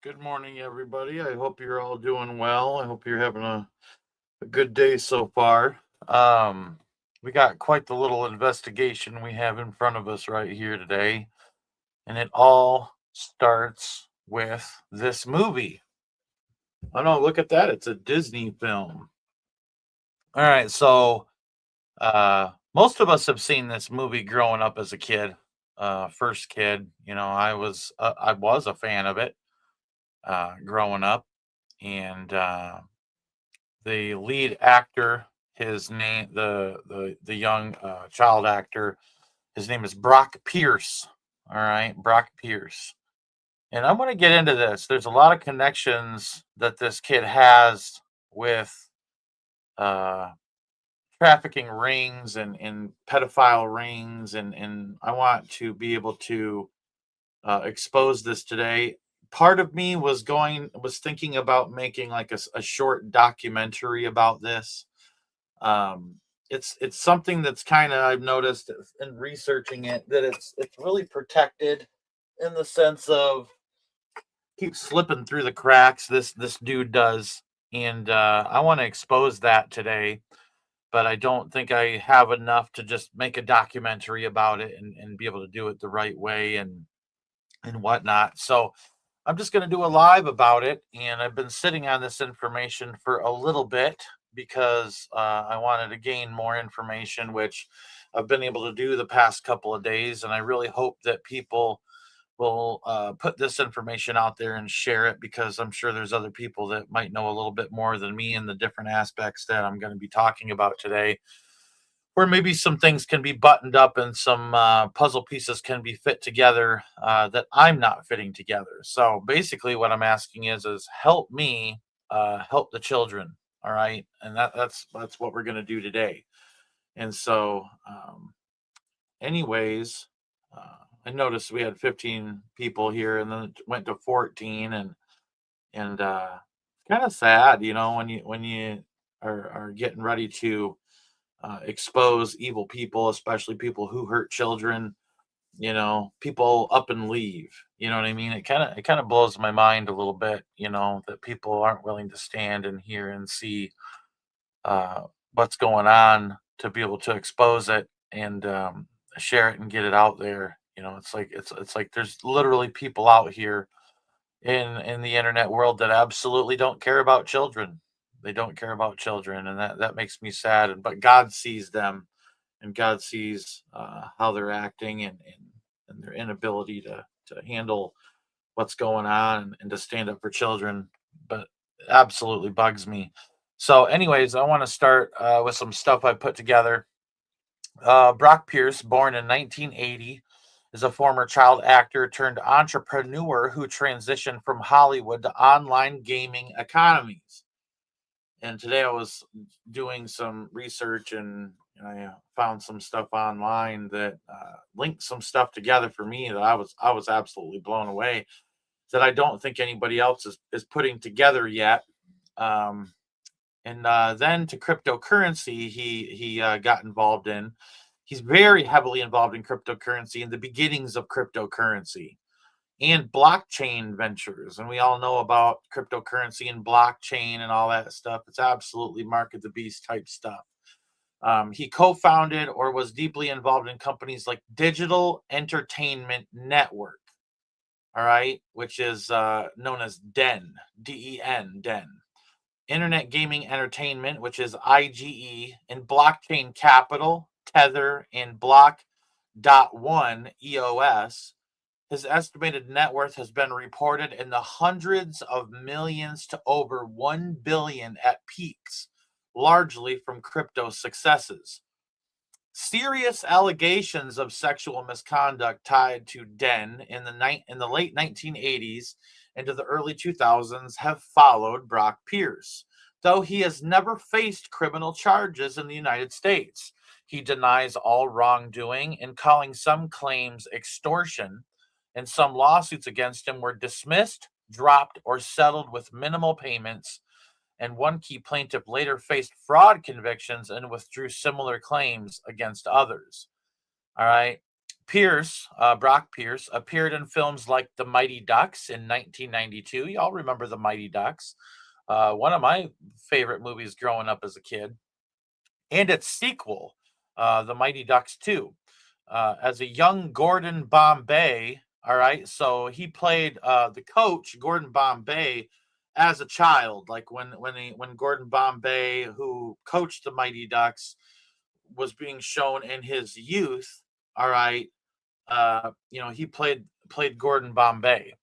Good morning, everybody. I hope you're all doing well. I hope you're having a good day so far. Um, we got quite the little investigation we have in front of us right here today, and it all starts with this movie. Oh no, look at that. It's a Disney film. All right, so most of us have seen this movie growing up as a kid. First kid, I was a fan of it growing up, and the lead actor, his name, the young child actor, his name is Brock Pierce. All right, Brock Pierce. And I'm going to get into this. There's a lot of connections that this kid has with uh, trafficking rings and pedophile rings, and I want to be able to expose this today. Part of me was thinking about making like a short documentary about this. um it's something that's kind of, I've noticed in researching it, that it's really protected in the sense of keeps slipping through the cracks, this dude does. And I want to expose that today, but I don't think I have enough to just make a documentary about it and be able to do it the right way and whatnot. So I'm just going to do a live about it. And I've been sitting on this information for a little bit because I wanted to gain more information, which I've been able to do the past couple of days. And I really hope that people will put this information out there and share it, because I'm sure there's other people that might know a little bit more than me in the different aspects that I'm going to be talking about today, where maybe some things can be buttoned up and some puzzle pieces can be fit together that I'm not fitting together. So basically, what I'm asking is help me help the children. All right, and that's what we're gonna do today. And so, anyways, I noticed we had 15 people here, and then it went to 14, and kind of sad, when you are getting ready to expose evil people, especially people who hurt children. People up and leave. You know what I mean? It kind of blows my mind a little bit. That people aren't willing to stand and hear and see uh, what's going on to be able to expose it and share it and get it out there. It's like there's literally people out here in the internet world that absolutely don't care about children. They don't care about children, and that makes me sad. But God sees them, and God sees how they're acting, and their inability to handle what's going on, and to stand up for children. But it absolutely bugs me. So, anyways, I want to start with some stuff I put together. Brock Pierce, born in 1980, is a former child actor turned entrepreneur who transitioned from Hollywood to online gaming economies. And today I was doing some research, and I found some stuff online that linked some stuff together for me that I was absolutely blown away, that I don't think anybody else is putting together yet. Um, and then to cryptocurrency, he got involved in. He's very heavily involved in cryptocurrency and the beginnings of cryptocurrency and blockchain ventures. And we all know about cryptocurrency and blockchain and all that stuff. It's absolutely market the beast type stuff. He co founded or was deeply involved in companies like Digital Entertainment Network, all right, which is known as DEN, DEN, DEN. Internet Gaming Entertainment, which is IGE, and Blockchain Capital, Tether, and Block.one EOS. His estimated net worth has been reported in the hundreds of millions to over 1 billion at peaks, largely from crypto successes. Serious allegations of sexual misconduct tied to Den in the late 1980s into the early 2000s have followed Brock Pierce, though he has never faced criminal charges in the United States. He denies all wrongdoing and calling some claims extortion, and some lawsuits against him were dismissed, dropped, or settled with minimal payments. And one key plaintiff later faced fraud convictions and withdrew similar claims against others. All right. Brock Pierce, appeared in films like The Mighty Ducks in 1992. Y'all remember The Mighty Ducks? One of my favorite movies growing up as a kid. And its sequel, The Mighty Ducks 2. As a young Gordon Bombay, all right, so he played the coach, Gordon Bombay, as a child. Like when Gordon Bombay, who coached the Mighty Ducks, was being shown in his youth, all right, he played Gordon Bombay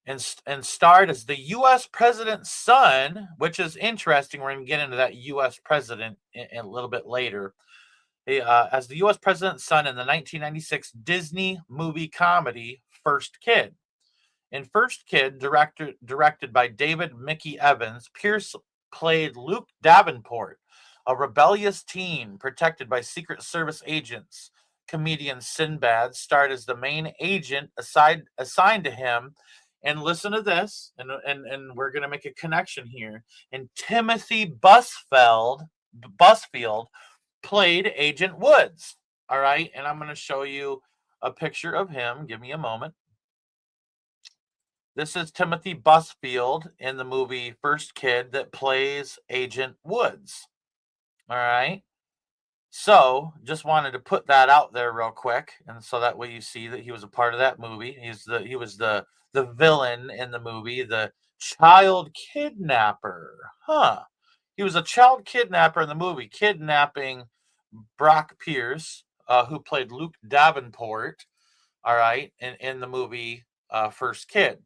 and starred as the U.S. president's son, which is interesting. We're going to get into that U.S. president in a little bit later. As the U.S. president's son in the 1996 Disney movie comedy First Kid. In First Kid, directed by David Mickey Evans, Pierce played Luke Davenport, a rebellious teen protected by Secret Service agents. Comedian Sinbad starred as the main agent assigned to him. And listen to this, and we're going to make a connection here. And Timothy Busfield played Agent Woods. All right, and I'm going to show you a picture of him. Give me a moment. This is Timothy Busfield in the movie First Kid that plays Agent Woods. All right. So just wanted to put that out there real quick, and so that way you see that he was a part of that movie. He was the villain in the movie, the child kidnapper. Huh. He was a child kidnapper in the movie, kidnapping Brock Pierce, who played Luke Davenport, all right, in the movie First Kid.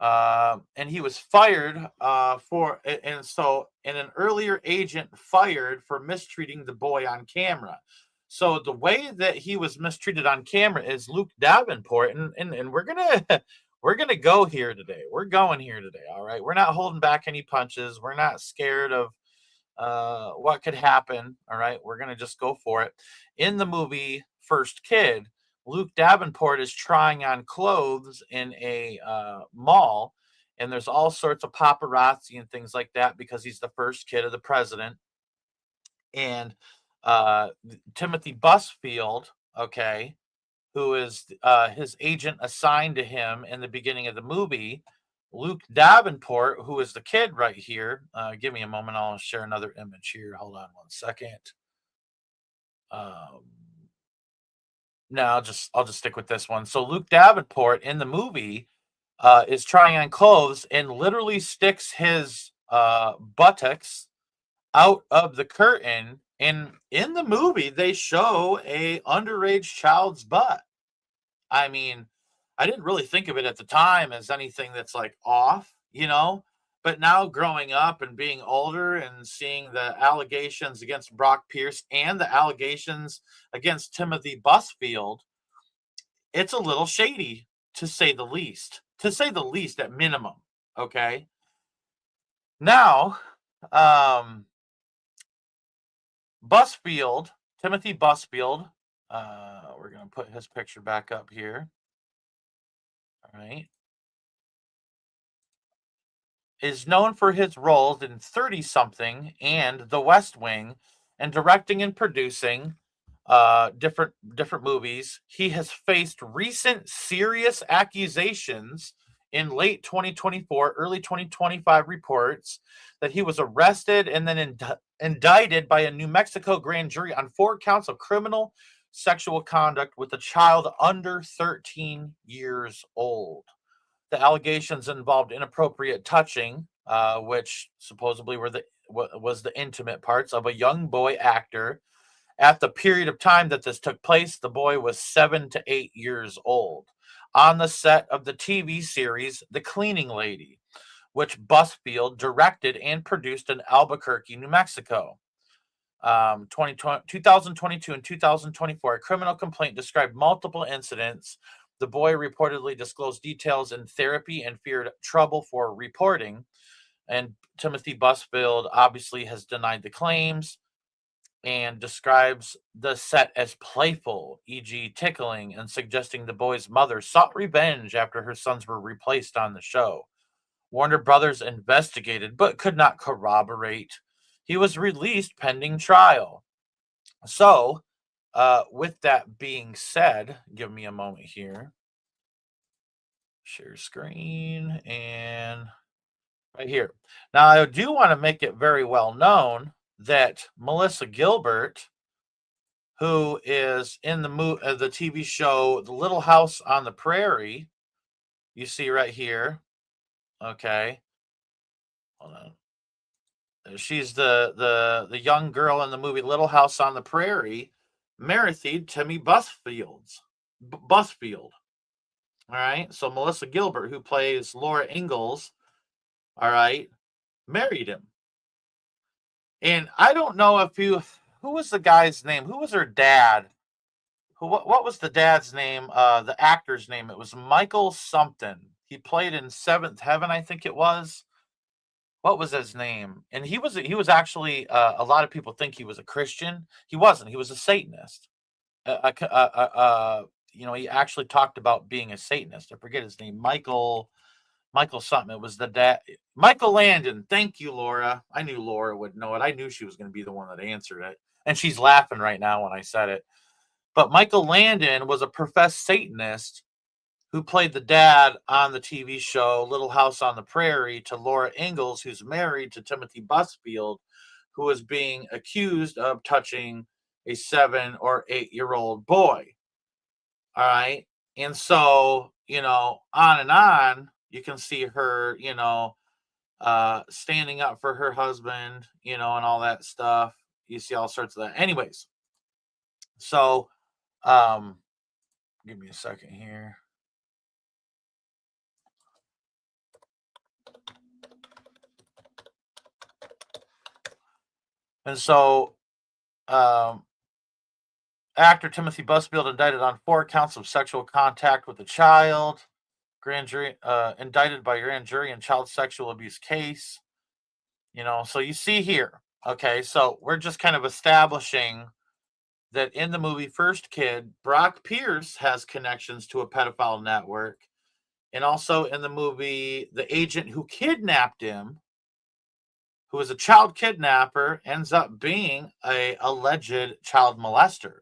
And he was fired and an earlier agent fired for mistreating the boy on camera. So the way that he was mistreated on camera is Luke Davenport, and we're gonna go here today. We're going here today, all right. We're not holding back any punches. We're not scared of what could happen. All right, we're gonna just go for it. In the movie First Kid, Luke Davenport is trying on clothes in a mall, and there's all sorts of paparazzi and things like that because he's the first kid of the president. And Timothy Busfield, okay, who is his agent assigned to him in the beginning of the movie, Luke Davenport, who is the kid right here. Give me a moment. I'll share another image here. Hold on one second. No, I'll just stick with this one. So Luke Davenport in the movie is trying on clothes and literally sticks his buttocks out of the curtain. And in the movie, they show a underage child's butt. I mean, I didn't really think of it at the time as anything that's like off, but now growing up and being older and seeing the allegations against Brock Pierce and the allegations against Timothy Busfield, it's a little shady to say the least. To say the least at minimum, okay? Now, Timothy Busfield, we're going to put his picture back up here. All right. Is known for his roles in 30-something and The West Wing, and directing and producing different movies. He has faced recent serious accusations in late 2024, early 2025 reports that he was arrested and then indicted by a New Mexico grand jury on 4 counts of criminal sexual conduct with a child under 13 years old. The allegations involved inappropriate touching, which supposedly was the intimate parts of a young boy actor. At the period of time that this took place, the boy was 7 to 8 years old on the set of the TV series The Cleaning Lady, which Busfield directed and produced in Albuquerque, New Mexico. 2022 and 2024, a criminal complaint described multiple incidents. The boy reportedly disclosed details in therapy and feared trouble for reporting. And Timothy Busfield obviously has denied the claims and describes the set as playful, e.g., tickling, and suggesting the boy's mother sought revenge after her sons were replaced on the show. Warner Brothers investigated but could not corroborate. He was released pending trial. So, with that being said, give me a moment here. Share screen and right here. Now, I do want to make it very well known that Melissa Gilbert, who is in the TV show The Little House on the Prairie, you see right here. Okay, hold on. She's the young girl in the movie Little House on the Prairie, married Timmy Busfield. All right, so Melissa Gilbert, who plays Laura Ingalls, all right, married him. And I don't know if who was the guy's name? Who was her dad? What was the dad's name? The actor's name? It was Michael something. He played in Seventh Heaven, I think it was. What was his name? And he was actually a lot of people think he was a Christian. He wasn't. He was a Satanist. He actually talked about being a Satanist. I forget his name. Michael something. It was the dad. Michael Landon. Thank you, Laura. I knew Laura would know it. I knew she was going to be the one that answered it. And she's laughing right now when I said it. But Michael Landon was a professed Satanist who played the dad on the TV show Little House on the Prairie to Laura Ingalls, who's married to Timothy Busfield, who is being accused of touching a 7 or 8-year-old boy. All right. And so, on and on, you can see her, standing up for her husband, and all that stuff. You see all sorts of that. Anyways, so give me a second here. And so, actor Timothy Busfield indicted on 4 counts of sexual contact with a child. Grand jury indicted by grand jury in child sexual abuse case. So you see here. Okay, so we're just kind of establishing that in the movie First Kid, Brock Pierce has connections to a pedophile network. And also in the movie, the agent who kidnapped him, who was a child kidnapper, ends up being a alleged child molester.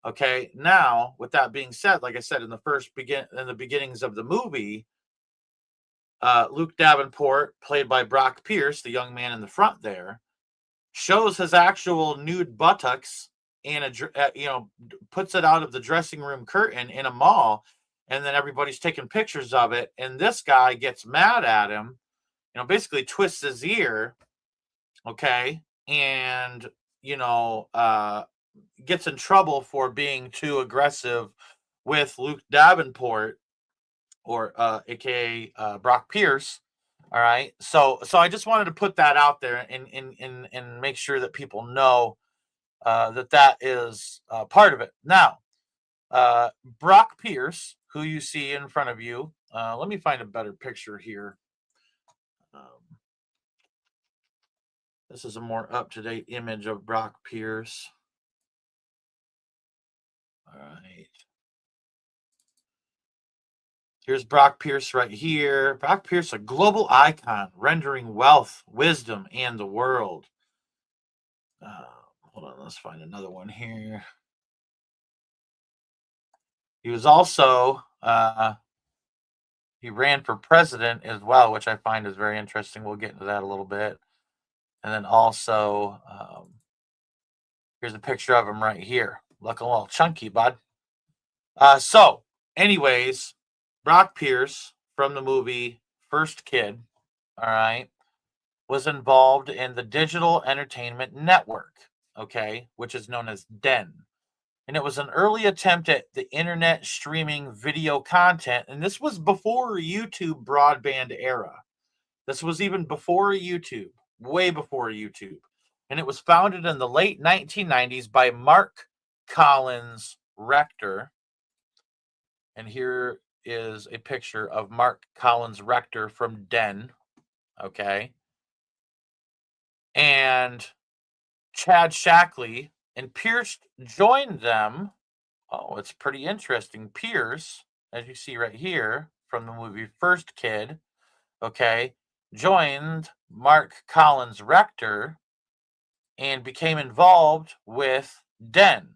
Okay, now with that being said, like I said in the beginnings of the movie, Luke Davenport, played by Brock Pierce, the young man in the front there, shows his actual nude buttocks and puts it out of the dressing room curtain in a mall, and then everybody's taking pictures of it, and this guy gets mad at him, basically twists his ear, okay, and gets in trouble for being too aggressive with Luke Davenport, or aka Brock Pierce. All right, so I just wanted to put that out there and make sure that people know that is part of it. Now, Brock Pierce, who you see in front of you, let me find a better picture here. This is a more up-to-date image of Brock Pierce. All right. Here's Brock Pierce right here. Brock Pierce, a global icon, rendering wealth, wisdom, and the world. Hold on, let's find another one here. He was also, he ran for president as well, which I find is very interesting. We'll get into that a little bit. And then also, here's a picture of him right here. Looking a little chunky, bud. So, anyways, Brock Pierce from the movie First Kid, all right, was involved in the Digital Entertainment Network, okay, which is known as DEN. And it was an early attempt at the internet streaming video content. And this was before YouTube broadband era. This was even before YouTube, way before YouTube. And it was founded in the late 1990s by Mark Collins Rector. And here is a picture of Mark Collins Rector from DEN. Okay. And Chad Shackley and Pierce joined them. Oh, it's pretty interesting. Pierce, as you see right here from the movie First Kid, okay, joined Mark Collins Rector and became involved with DEN.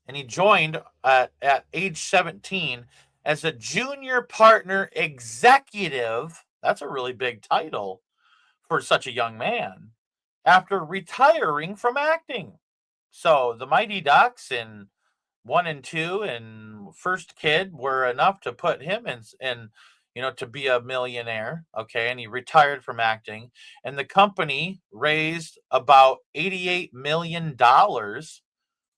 and he joined at age 17 as a junior partner executive. That's a really big title for such a young man after retiring from acting. So the Mighty Ducks in one and two and First Kid were enough to put him in to be a millionaire. Okay, and he retired from acting, and the company raised about $88 million,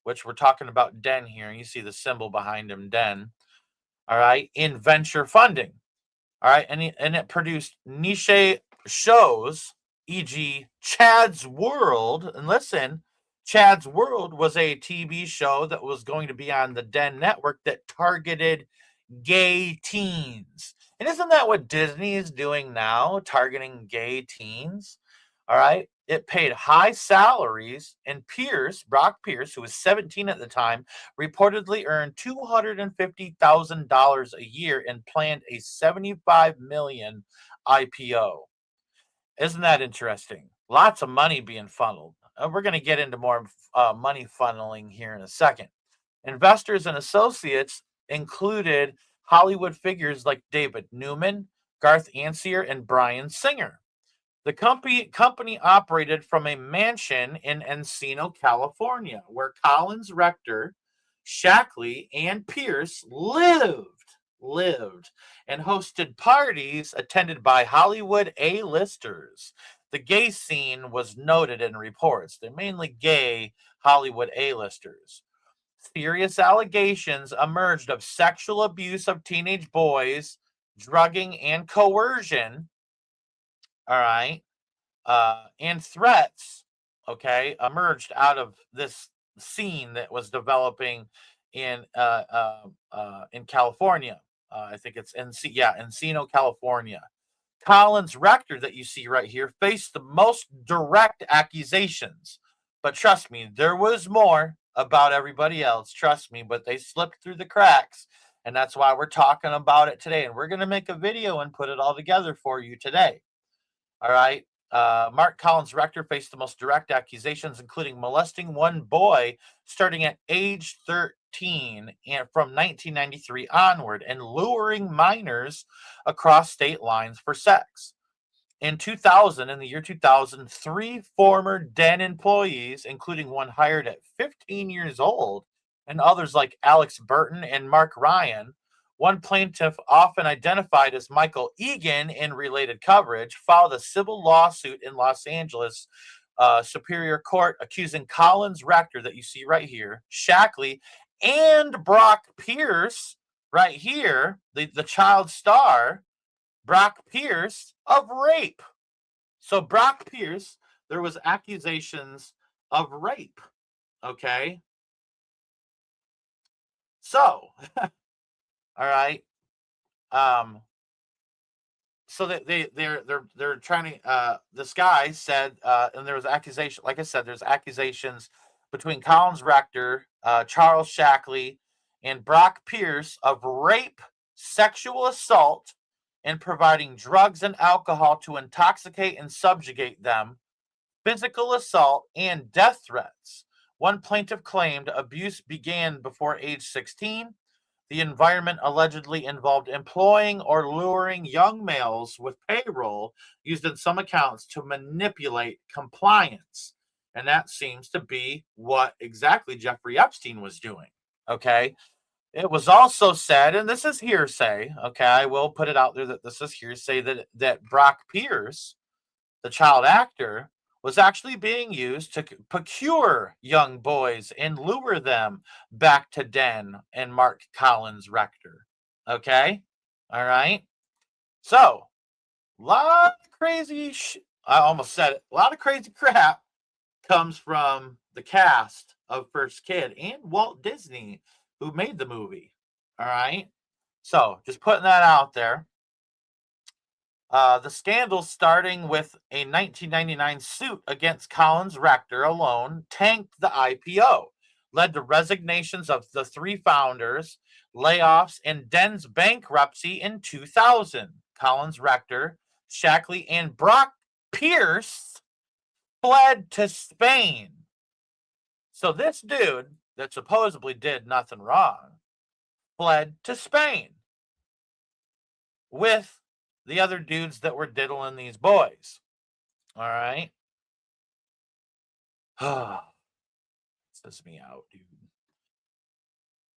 which we're talking about Den here. You see the symbol behind him, Den. All right, in venture funding. All right, and it produced niche shows, e.g., Chad's World. And listen, Chad's World was a TV show that was going to be on the Den network that targeted gay teens. And isn't that what Disney is doing now, targeting gay teens? All right. It paid high salaries, and Brock Pierce, who was 17 at the time, reportedly earned $250,000 a year and planned a $75 million IPO. Isn't that interesting? Lots of money being funneled. We're going to get into more money funneling here in a second. Investors and associates included Hollywood figures like David Newman, Garth Ancier, and Bryan Singer. The company operated from a mansion in Encino, California, where Collins, Rector, Shackley, and Pierce lived and hosted parties attended by Hollywood A-listers. The gay scene was noted in reports. They're mainly gay Hollywood A-listers. Serious allegations emerged of sexual abuse of teenage boys, drugging, and coercion. All right. And threats, okay, emerged out of this scene that was developing in California. I think it's Encino, California. Collins Rector, that you see right here, faced the most direct accusations. But trust me, there was more about everybody else. Trust me, but they slipped through the cracks. And that's why we're talking about it today. And we're going to make a video and put it all together for you today. All right. Mark Collins Rector faced the most direct accusations, including molesting one boy starting at age 13 and from 1993 onward, and luring minors across state lines for sex. In the year 2000, 3 former Den employees, including one hired at 15 years old, and others like Alex Burton and Mark Ryan, one plaintiff, often identified as Michael Egan in related coverage, filed a civil lawsuit in Los Angeles Superior Court accusing Collins Rector, that you see right here, Shackley, and Brock Pierce, right here, the child star, Brock Pierce, of rape. So Brock Pierce, there was accusations of rape. Okay. So, all right. So they're trying to. This guy said, and there was accusation. Like I said, there's accusations between Collins Rector, Charles Shackley, and Brock Pierce of rape, sexual assault, and providing drugs and alcohol to intoxicate and subjugate them, physical assault, and death threats. One plaintiff claimed abuse began before age 16. The environment allegedly involved employing or luring young males with payroll used in some accounts to manipulate compliance. And that seems to be what exactly Jeffrey Epstein was doing. Okay. It was also said, and this is hearsay, okay, I will put it out there that this is hearsay, that Brock Pierce, the child actor, was actually being used to procure young boys and lure them back to Den and Mark Collins Rector. Okay? All right? So, a lot of crazy I almost said it. A lot of crazy crap comes from the cast of First Kid and Walt Disney, who made the movie. All right? So, just putting that out there. The scandal, starting with a 1999 suit against Collins Rector alone, tanked the IPO, led to resignations of the 3 founders, layoffs, and Den's bankruptcy in 2000. Collins Rector, Shackley, and Brock Pierce fled to Spain. So this dude that supposedly did nothing wrong fled to Spain with the other dudes that were diddling these boys. All right. This me out, dude.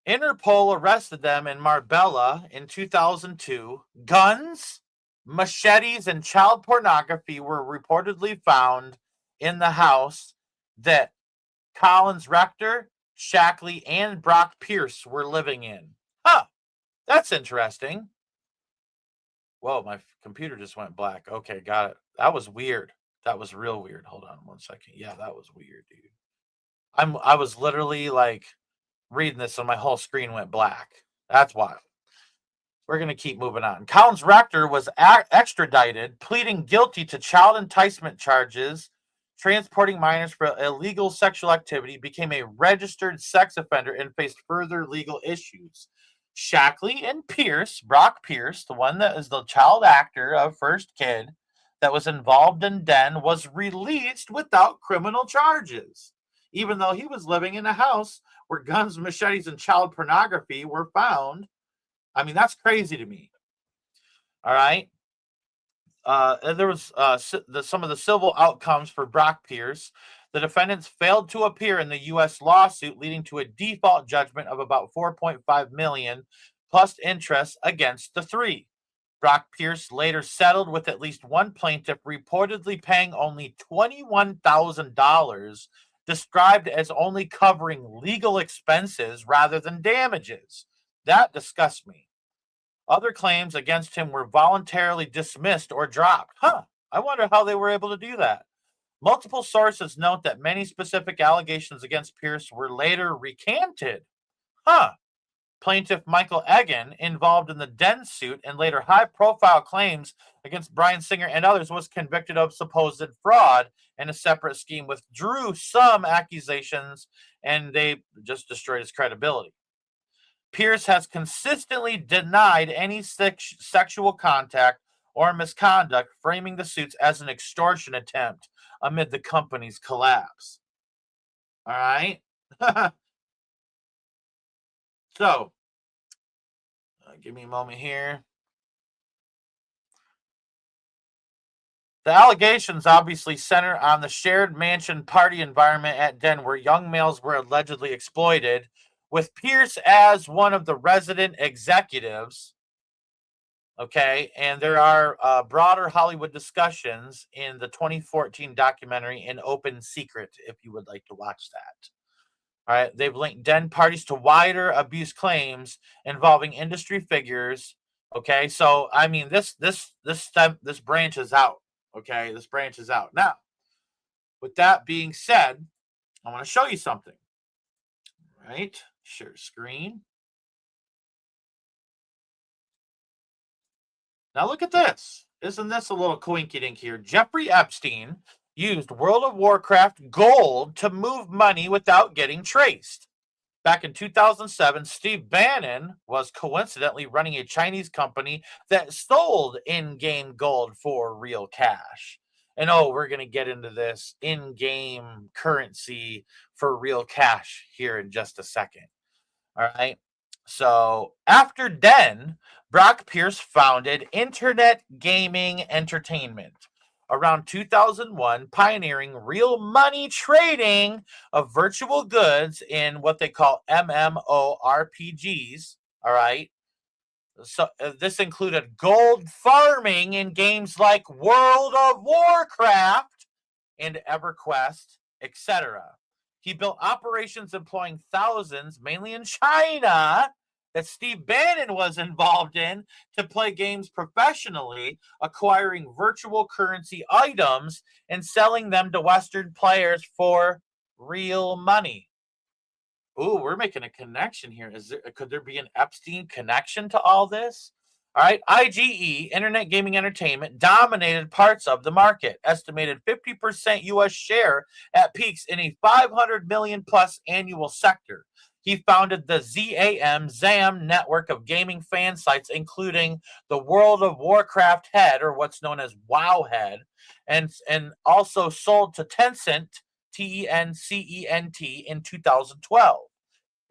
Interpol arrested them in Marbella in 2002. Guns, machetes, and child pornography were reportedly found in the house that Collins Rector, Shackley, and Brock Pierce were living in. Huh, that's interesting. Whoa, my computer just went black. Okay, got it. That was weird. That was real weird. Hold on 1 second. Yeah, that was weird, dude. I was literally like reading this and my whole screen went black. That's wild. We're going to keep moving on. Collins Rector was extradited, pleading guilty to child enticement charges, transporting minors for illegal sexual activity, became a registered sex offender, and faced further legal issues. Shackley and Pierce, Brock Pierce, the one that is the child actor of First Kid that was involved in Den, was released without criminal charges, even though he was living in a house where guns, machetes, and child pornography were found. I mean, that's crazy to me. All right. And there was some of the civil outcomes for Brock Pierce. The defendants failed to appear in the U.S. lawsuit, leading to a default judgment of about $4.5 million plus interest against the three. Brock Pierce later settled with at least one plaintiff, reportedly paying only $21,000, described as only covering legal expenses rather than damages. That disgusts me. Other claims against him were voluntarily dismissed or dropped. I wonder how they were able to do that. Multiple sources note that many specific allegations against Pierce were later recanted. Plaintiff Michael Egan, involved in the Den suit and later high-profile claims against Bryan Singer and others, was convicted of supposed fraud and a separate scheme, withdrew some accusations, and they just destroyed his credibility. Pierce has consistently denied any sexual contact or misconduct, framing the suits as an extortion attempt amid the company's collapse. All right. So, give me a moment here. The allegations obviously center on the shared mansion party environment at Den, where young males were allegedly exploited, with Pierce as one of the resident executives. Okay, and there are broader Hollywood discussions in the 2014 documentary An Open Secret, if you would like to watch that. All right, they've linked Den parties to wider abuse claims involving industry figures. Okay, so I mean this branch is out. Okay, this branch is out. Now, with that being said, I want to show you something. All right, share screen. Now look at this. Isn't this a little coinkydink here? Jeffrey Epstein used World of Warcraft gold to move money without getting traced. Back in 2007, Steve Bannon was coincidentally running a Chinese company that sold in-game gold for real cash. And we're going to get into this in-game currency for real cash here in just a second. All right. So after Den, Brock Pierce founded Internet Gaming Entertainment around 2001, pioneering real money trading of virtual goods in what they call MMORPGs. All right. So this included gold farming in games like World of Warcraft and EverQuest, etc. He built operations employing thousands, mainly in China, that Steve Bannon was involved in to play games professionally, acquiring virtual currency items and selling them to Western players for real money. Ooh, we're making a connection here. Could there be an Epstein connection to all this? All right, IGE, Internet Gaming Entertainment, dominated parts of the market, estimated 50% U.S. share at peaks in a 500 million plus annual sector. He founded the ZAM network of gaming fan sites, including the World of Warcraft Head, or what's known as Wowhead, and also sold to Tencent, TENCENT, in 2012.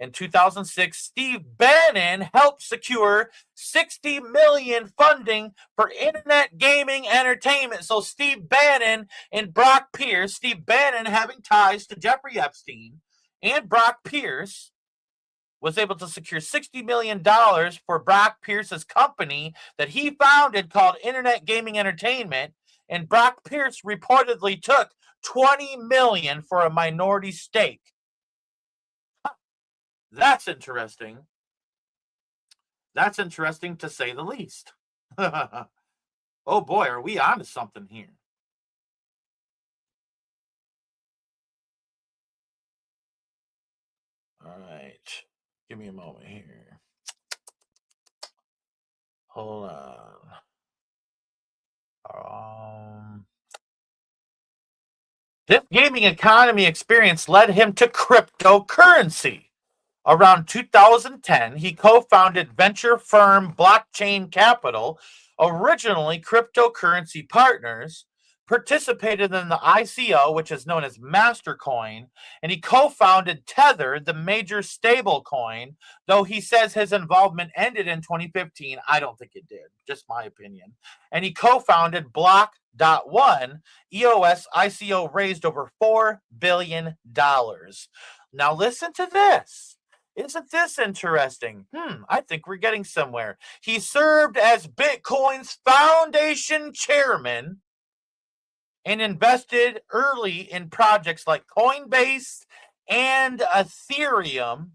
In 2006, Steve Bannon helped secure $60 million funding for internet gaming entertainment. So Steve Bannon and Brock Pierce, Steve Bannon having ties to Jeffrey Epstein, and Brock Pierce was able to secure $60 million for Brock Pierce's company that he founded called Internet Gaming Entertainment. And Brock Pierce reportedly took $20 million for a minority stake. That's interesting. That's interesting to say the least. Oh boy, are we onto something here? All right. Give me a moment here. Hold on. This gaming economy experience led him to cryptocurrency. Around 2010, he co-founded venture firm Blockchain Capital, originally Cryptocurrency Partners, participated in the ICO, which is known as Mastercoin, and he co-founded Tether, the major stable coin, though he says his involvement ended in 2015. I don't think it did, just my opinion. And he co-founded Block.one. EOS ICO raised over $4 billion. Now listen to this. Isn't this interesting? I think we're getting somewhere. He served as Bitcoin's foundation chairman and invested early in projects like Coinbase and Ethereum.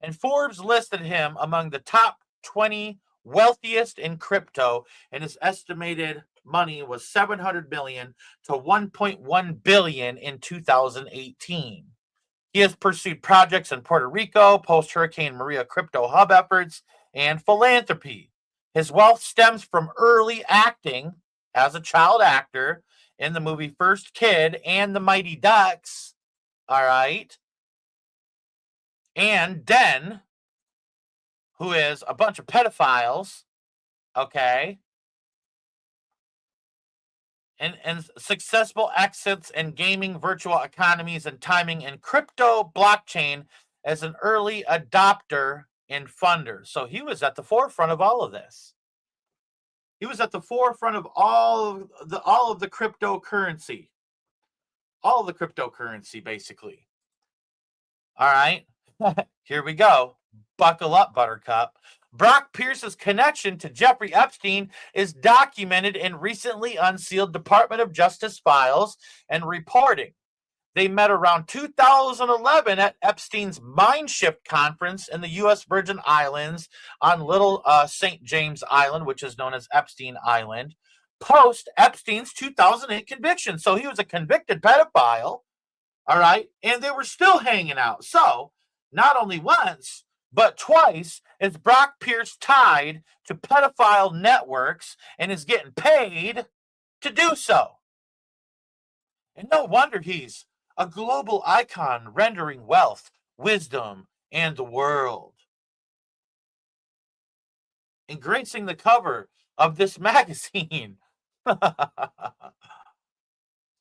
And Forbes listed him among the top 20 wealthiest in crypto, and his estimated money was $700 million to $1.1 billion in 2018. He has pursued projects in Puerto Rico, post-Hurricane Maria crypto hub efforts, and philanthropy. His wealth stems from early acting as a child actor in the movie First Kid and The Mighty Ducks. All right. And Den, who is a bunch of pedophiles. Okay. And successful exits in gaming, virtual economies, and timing in crypto blockchain as an early adopter and funder. So he was at the forefront of all of this. He was at the forefront of all of the cryptocurrency. All of the cryptocurrency, basically. All right. Here we go. Buckle up, Buttercup. Brock Pierce's connection to Jeffrey Epstein is documented in recently unsealed Department of Justice files and reporting. They met around 2011 at Epstein's Mindshift conference in the U.S. Virgin Islands on Little St. James Island, which is known as Epstein Island, post Epstein's 2008 conviction. So he was a convicted pedophile, all right, and they were still hanging out. So not only once, but twice is Brock Pierce tied to pedophile networks and is getting paid to do so. And no wonder he's a global icon rendering wealth, wisdom, and the world. And gracing the cover of this magazine.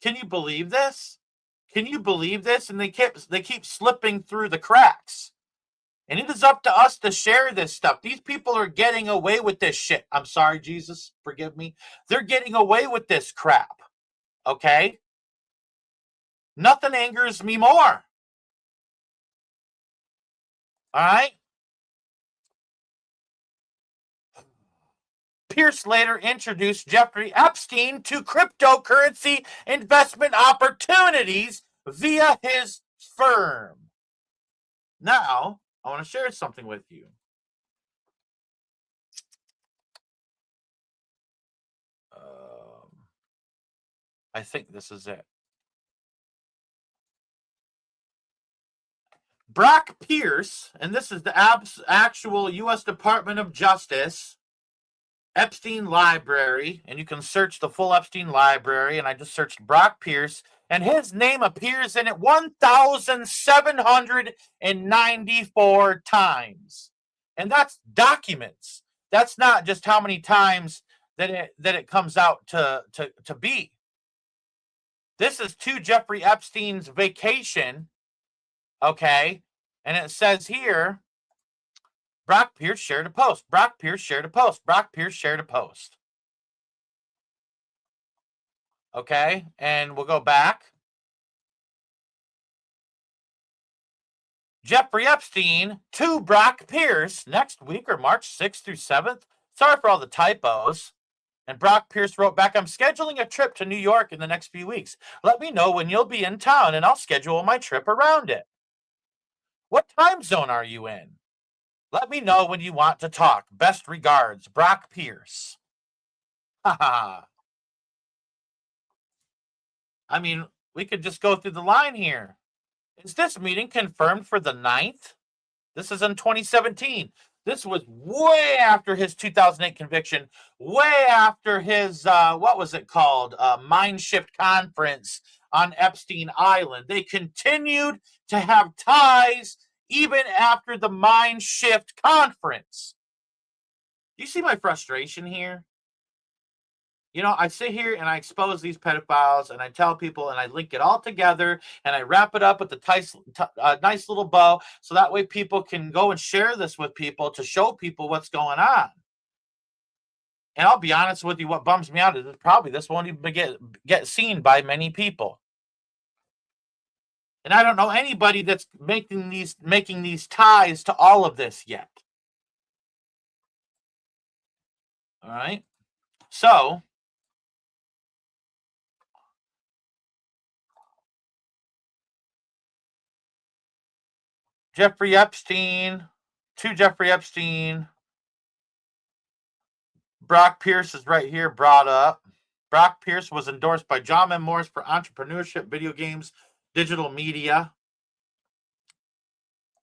Can you believe this? Can you believe this? And they keep slipping through the cracks. And it is up to us to share this stuff. These people are getting away with this shit. I'm sorry, Jesus, forgive me. They're getting away with this crap. Okay? Nothing angers me more. All right? Pierce later introduced Jeffrey Epstein to cryptocurrency investment opportunities via his firm. Now, I want to share something with you. I think this is it. Brock Pierce, and this is the actual U.S. Department of Justice Epstein Library, and you can search the full Epstein Library, and I just searched Brock Pierce, and his name appears in it 1,794 times. And that's documents. That's not just how many times that it comes out to be. This is to Jeffrey Epstein's vacation, okay, And it says here, Brock Pierce shared a post. Brock Pierce shared a post. Brock Pierce shared a post. Okay, and we'll go back. Jeffrey Epstein to Brock Pierce next week or March 6th through 7th. Sorry for all the typos. And Brock Pierce wrote back, I'm scheduling a trip to New York in the next few weeks. Let me know when you'll be in town and I'll schedule my trip around it. What time zone are you in? Let me know when you want to talk. Best regards, Brock Pierce. Haha. I mean, we could just go through the line here. Is this meeting confirmed for the 9th? This is in 2017. This was way after his 2008 conviction, way after his, what was it called? Mind Shift Conference on Epstein Island. They continued to have ties even after the Mind Shift Conference. Do you see my frustration here? You know, I sit here and I expose these pedophiles and I tell people and I link it all together and I wrap it up with a nice little bow so that way people can go and share this with people to show people what's going on. And I'll be honest with you, what bums me out is probably this won't even get seen by many people. And I don't know anybody that's making these ties to all of this yet. All right. So Jeffrey Epstein, to Jeffrey Epstein. Brock Pierce is right here brought up. Brock Pierce was endorsed by John M. Morris for entrepreneurship, video games, digital media.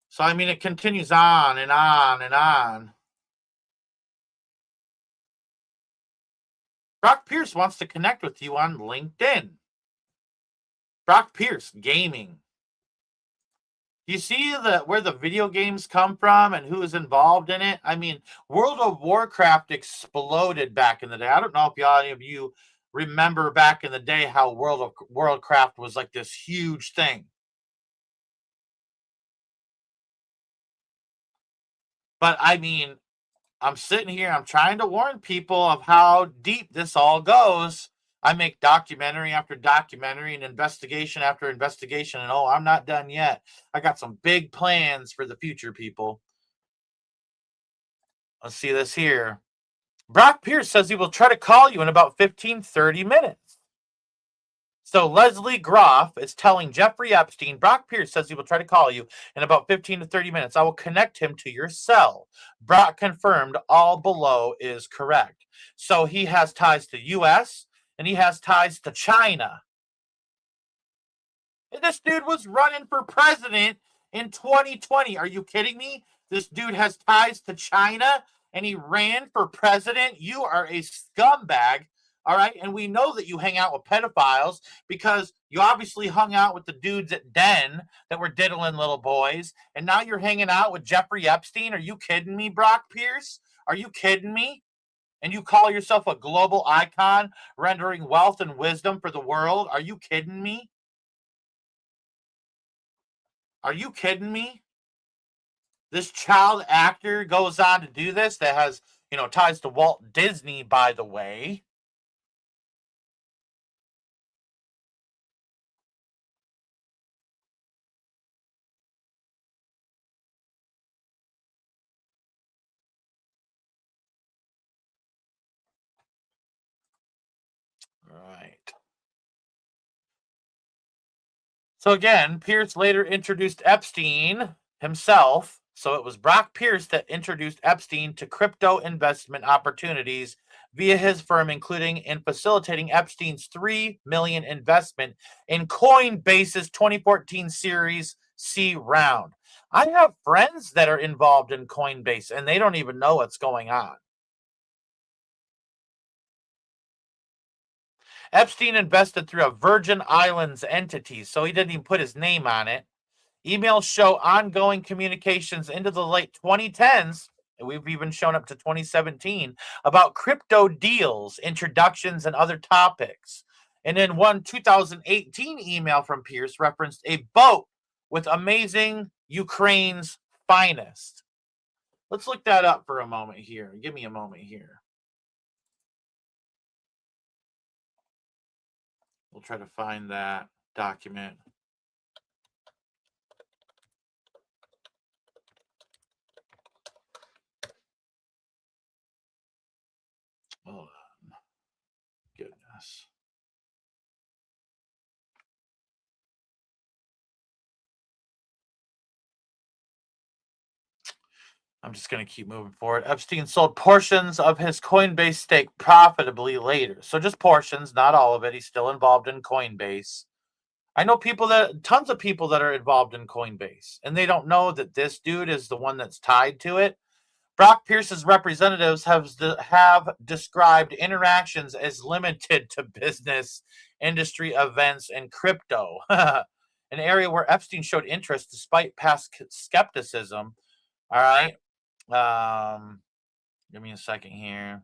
So, I mean, it continues on and on and on. Brock Pierce wants to connect with you on LinkedIn. Brock Pierce, gaming. You see where the video games come from and who is involved in it? I mean, World of Warcraft exploded back in the day. I don't know if any of you remember back in the day how World of Warcraft was like this huge thing. But I mean, I'm sitting here, I'm trying to warn people of how deep this all goes. I make documentary after documentary and investigation after investigation, and I'm not done yet. I got some big plans for the future, people. Let's see this here. Brock Pierce says he will try to call you in about 15-30 minutes. So Leslie Groff is telling Jeffrey Epstein, Brock Pierce says he will try to call you in about 15 to 30 minutes. I will connect him to your cell. Brock confirmed all below is correct. So he has ties to U.S., and he has ties to China. And this dude was running for president in 2020. Are you kidding me? This dude has ties to China, and he ran for president. You are a scumbag. All right. And we know that you hang out with pedophiles because you obviously hung out with the dudes at Den that were diddling little boys. And now you're hanging out with Jeffrey Epstein. Are you kidding me, Brock Pierce? Are you kidding me? And you call yourself a global icon, rendering wealth and wisdom for the world. Are you kidding me? Are you kidding me? This child actor goes on to do this that has, ties to Walt Disney, by the way. Right. So again, Pierce later introduced Epstein himself. So it was Brock Pierce that introduced Epstein to crypto investment opportunities via his firm, including in facilitating Epstein's $3 million investment in Coinbase's 2014 Series C round. I have friends that are involved in Coinbase and they don't even know what's going on. Epstein invested through a Virgin Islands entity, so he didn't even put his name on it. Emails show ongoing communications into the late 2010s, and we've even shown up to 2017, about crypto deals, introductions, and other topics. And then one 2018 email from Pierce referenced a boat with amazing Ukraine's finest. Let's look that up for a moment here. Give me a moment here. We'll try to find that document. Hold on. Goodness. I'm just going to keep moving forward. Epstein sold portions of his Coinbase stake profitably later. So just portions, not all of it. He's still involved in Coinbase. I know tons of people that are involved in Coinbase, and they don't know that this dude is the one that's tied to it. Brock Pierce's representatives have described interactions as limited to business, industry events, and crypto, an area where Epstein showed interest despite past skepticism. All right. Give me a second here.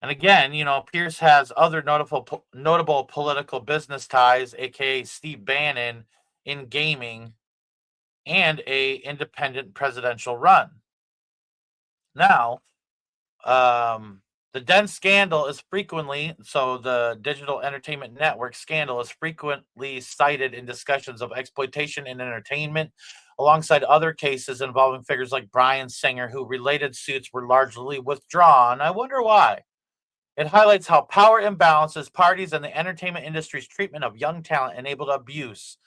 And again, Pierce has other notable political business ties, aka Steve Bannon, in gaming and a independent presidential run. Now, the DEN scandal is the Digital Entertainment Network scandal is frequently cited in discussions of exploitation in entertainment, alongside other cases involving figures like Bryan Singer, who related suits were largely withdrawn. I wonder why. It highlights how power imbalances, parties, and the entertainment industry's treatment of young talent enabled abuse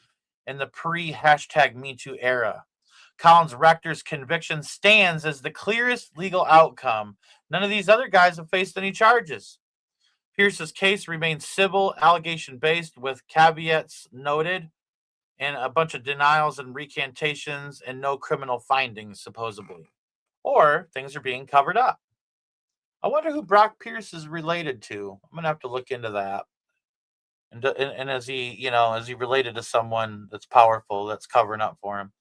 in the pre-#MeToo era. Collins Rector's conviction stands as the clearest legal outcome. None of these other guys have faced any charges. Pierce's case remains civil, allegation-based, with caveats noted, and a bunch of denials and recantations, and no criminal findings, supposedly. Or things are being covered up. I wonder who Brock Pierce is related to. I'm going to have to look into that. And is he related to someone that's powerful that's covering up for him?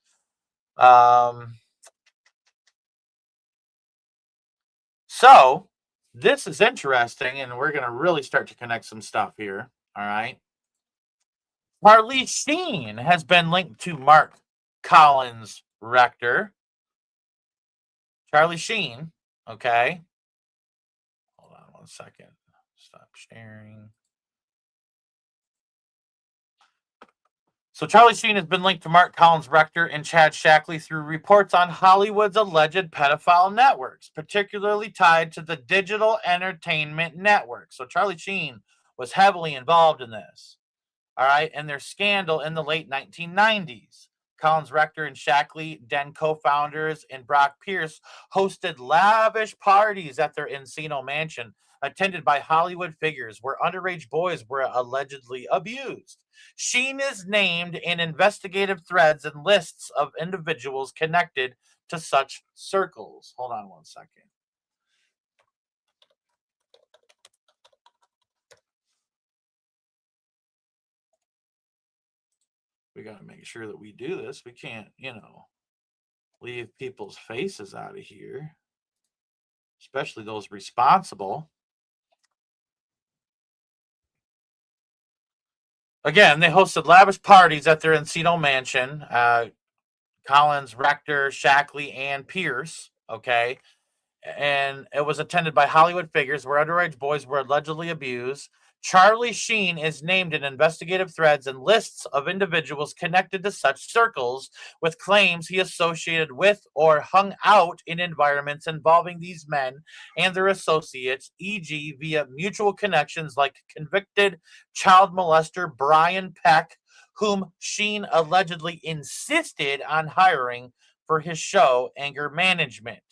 So this is interesting, and we're going to really start to connect some stuff here. All right. Charlie Sheen has been linked to Mark Collins Rector. Charlie Sheen, okay. Hold on 1 second. Stop sharing. So Charlie Sheen has been linked to Mark Collins Rector and Chad Shackley through reports on Hollywood's alleged pedophile networks, particularly tied to the Digital Entertainment Network. So Charlie Sheen was heavily involved in this. All right, and their scandal in the late 1990s. Collins Rector and Shackley, DEN co-founders, and Brock Pierce hosted lavish parties at their Encino mansion, attended by Hollywood figures where underage boys were allegedly abused. Sheen is named in investigative threads and lists of individuals connected to such circles. Hold on 1 second. We got to make sure that we do this. We can't, leave people's faces out of here, especially those responsible. Again, they hosted lavish parties at their Encino mansion. Collins, Rector, Shackley, and Pierce. Okay. And it was attended by Hollywood figures where underage boys were allegedly abused. Charlie Sheen is named in investigative threads and lists of individuals connected to such circles, with claims he associated with or hung out in environments involving these men and their associates, e.g., via mutual connections like convicted child molester Brian Peck, whom Sheen allegedly insisted on hiring for his show Anger Management.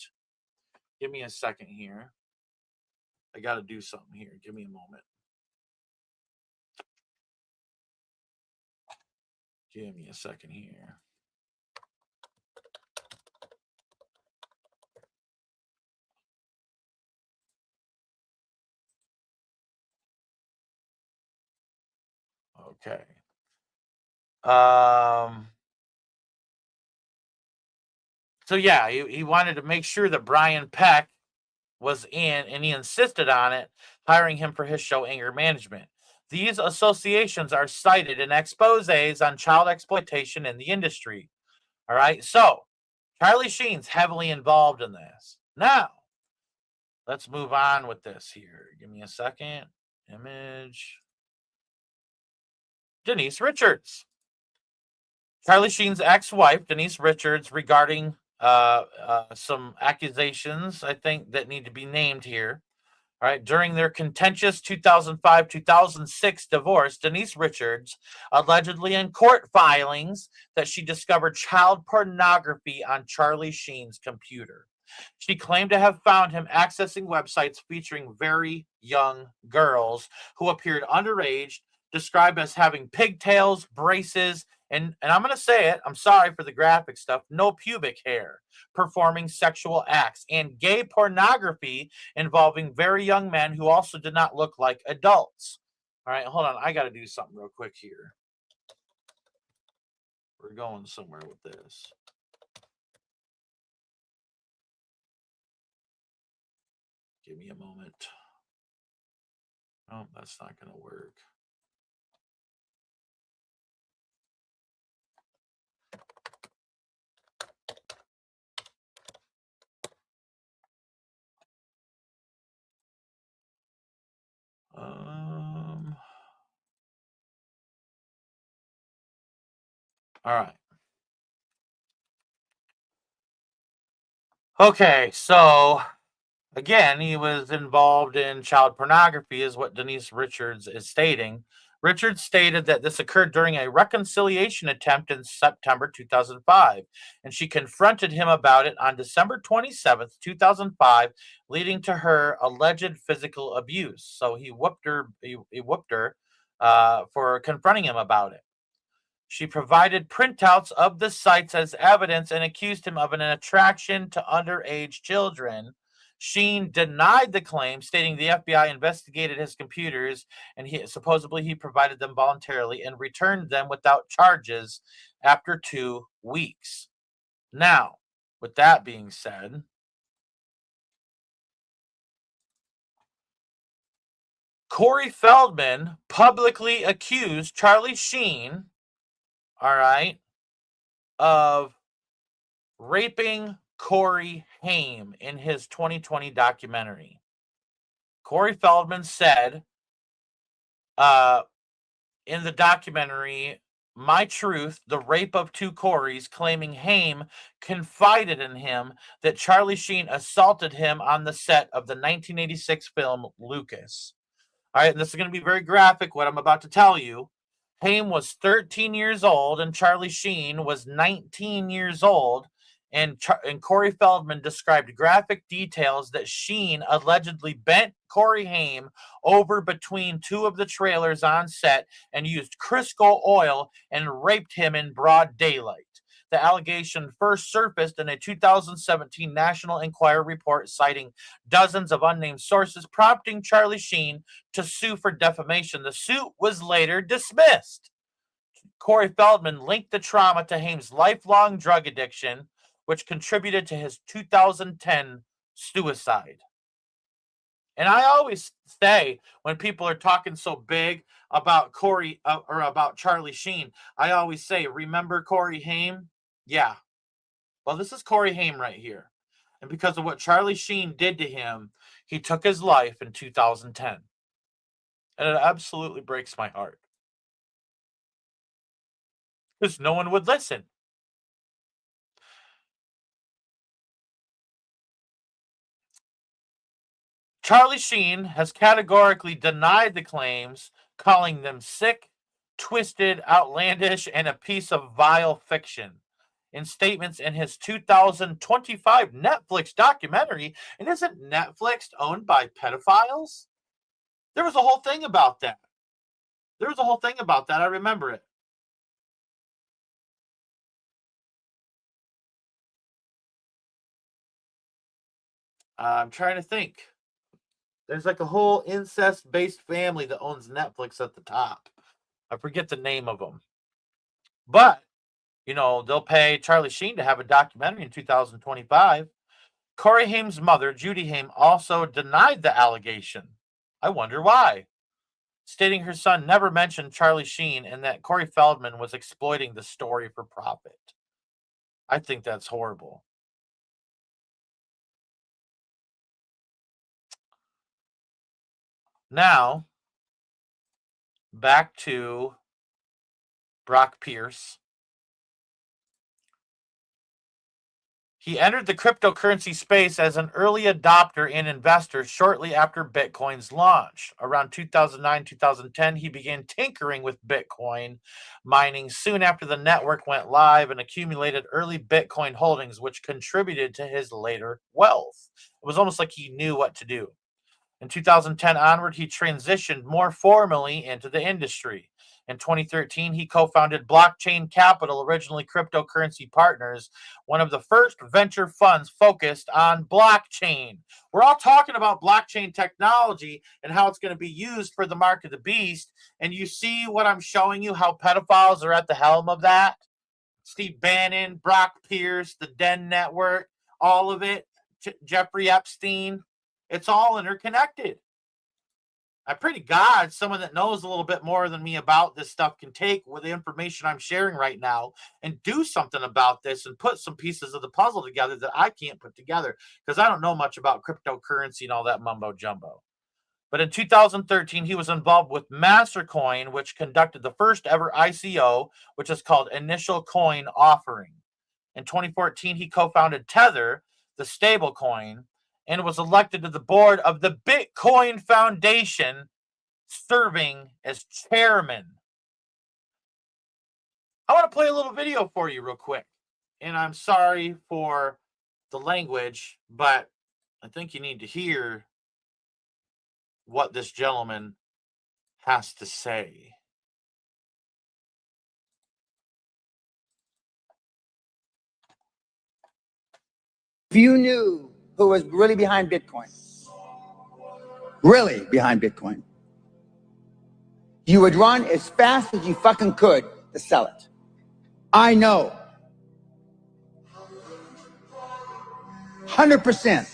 Give me a second here. I got to do something here. Give me a moment. Give me a second here. Okay. So yeah, he wanted to make sure that Brian Peck was in, and he insisted on it, hiring him for his show Anger Management. These associations are cited in exposés on child exploitation in the industry. All right, so Charlie Sheen's heavily involved in this. Now, let's move on with this here. Give me a second. Image. Denise Richards. Charlie Sheen's ex-wife, Denise Richards, regarding some accusations, I think, that need to be named here. All right, during their contentious 2005-2006 divorce, Denise Richards allegedly in court filings that she discovered child pornography on Charlie Sheen's computer. She claimed to have found him accessing websites featuring very young girls who appeared underage, described as having pigtails, braces, and I'm going to say it, I'm sorry for the graphic stuff, no pubic hair, performing sexual acts, and gay pornography involving very young men who also did not look like adults. All right, hold on. I got to do something real quick here. We're going somewhere with this. Give me a moment. Oh, that's not going to work. All right. Okay, so again, he was involved in child pornography, is what Denise Richards is stating. Richards stated that this occurred during a reconciliation attempt in September 2005, and she confronted him about it on December 27th, 2005, leading to her alleged physical abuse. So he whooped her. He whooped her for confronting him about it. She provided printouts of the sites as evidence and accused him of an attraction to underage children. Sheen denied the claim, stating the FBI investigated his computers and supposedly he provided them voluntarily and returned them without charges after 2 weeks. Now, with that being said, Corey Feldman publicly accused Charlie Sheen, all right, of raping Corey Haim in his 2020 documentary. Corey Feldman said in the documentary, My Truth, The Rape of Two Coreys, claiming Haim confided in him that Charlie Sheen assaulted him on the set of the 1986 film Lucas. All right, and this is going to be very graphic, what I'm about to tell you. Haim was 13 years old and Charlie Sheen was 19 years old. And Corey Feldman described graphic details that Sheen allegedly bent Corey Haim over between two of the trailers on set and used Crisco oil and raped him in broad daylight. The allegation first surfaced in a 2017 National Enquirer report citing dozens of unnamed sources, prompting Charlie Sheen to sue for defamation. The suit was later dismissed. Corey Feldman linked the trauma to Haim's lifelong drug addiction, which contributed to his 2010 suicide. And I always say, when people are talking so big about Corey or about Charlie Sheen, I always say, remember Corey Haim? Yeah. Well, this is Corey Haim right here. And because of what Charlie Sheen did to him, he took his life in 2010. And it absolutely breaks my heart. Because no one would listen. Charlie Sheen has categorically denied the claims, calling them sick, twisted, outlandish, and a piece of vile fiction. In statements in his 2025 Netflix documentary, and isn't Netflix owned by pedophiles? There was a whole thing about that. I remember it. I'm trying to think. There's like a whole incest-based family that owns Netflix at the top. I forget the name of them. But, they'll pay Charlie Sheen to have a documentary in 2025. Corey Haim's mother, Judy Haim, also denied the allegation. I wonder why. stating her son never mentioned Charlie Sheen and that Corey Feldman was exploiting the story for profit. I think that's horrible. Now, back to Brock Pierce. He entered the cryptocurrency space as an early adopter and investor shortly after Bitcoin's launch. Around 2009, 2010, he began tinkering with Bitcoin mining soon after the network went live and accumulated early Bitcoin holdings, which contributed to his later wealth. It was almost like he knew what to do. In 2010 onward, he transitioned more formally into the industry. In 2013, he co-founded Blockchain Capital, originally Cryptocurrency Partners, one of the first venture funds focused on blockchain. We're all talking about blockchain technology and how it's going to be used for the mark of the beast. And you see what I'm showing you, how pedophiles are at the helm of that? Steve Bannon, Brock Pierce, the Den Network, all of it, Jeffrey Epstein. It's all interconnected. I pray to God someone that knows a little bit more than me about this stuff can take with the information I'm sharing right now and do something about this and put some pieces of the puzzle together that I can't put together because I don't know much about cryptocurrency and all that mumbo jumbo. But in 2013, he was involved with Mastercoin, which conducted the first ever ICO, which is called Initial Coin Offering. In 2014, he co-founded Tether, the stablecoin, and was elected to the board of the Bitcoin Foundation, serving as chairman. I want to play a little video for you real quick. And I'm sorry for the language, but I think you need to hear what this gentleman has to say. If you knew who was really behind Bitcoin, you would run as fast as you fucking could to sell it. I know. 100%.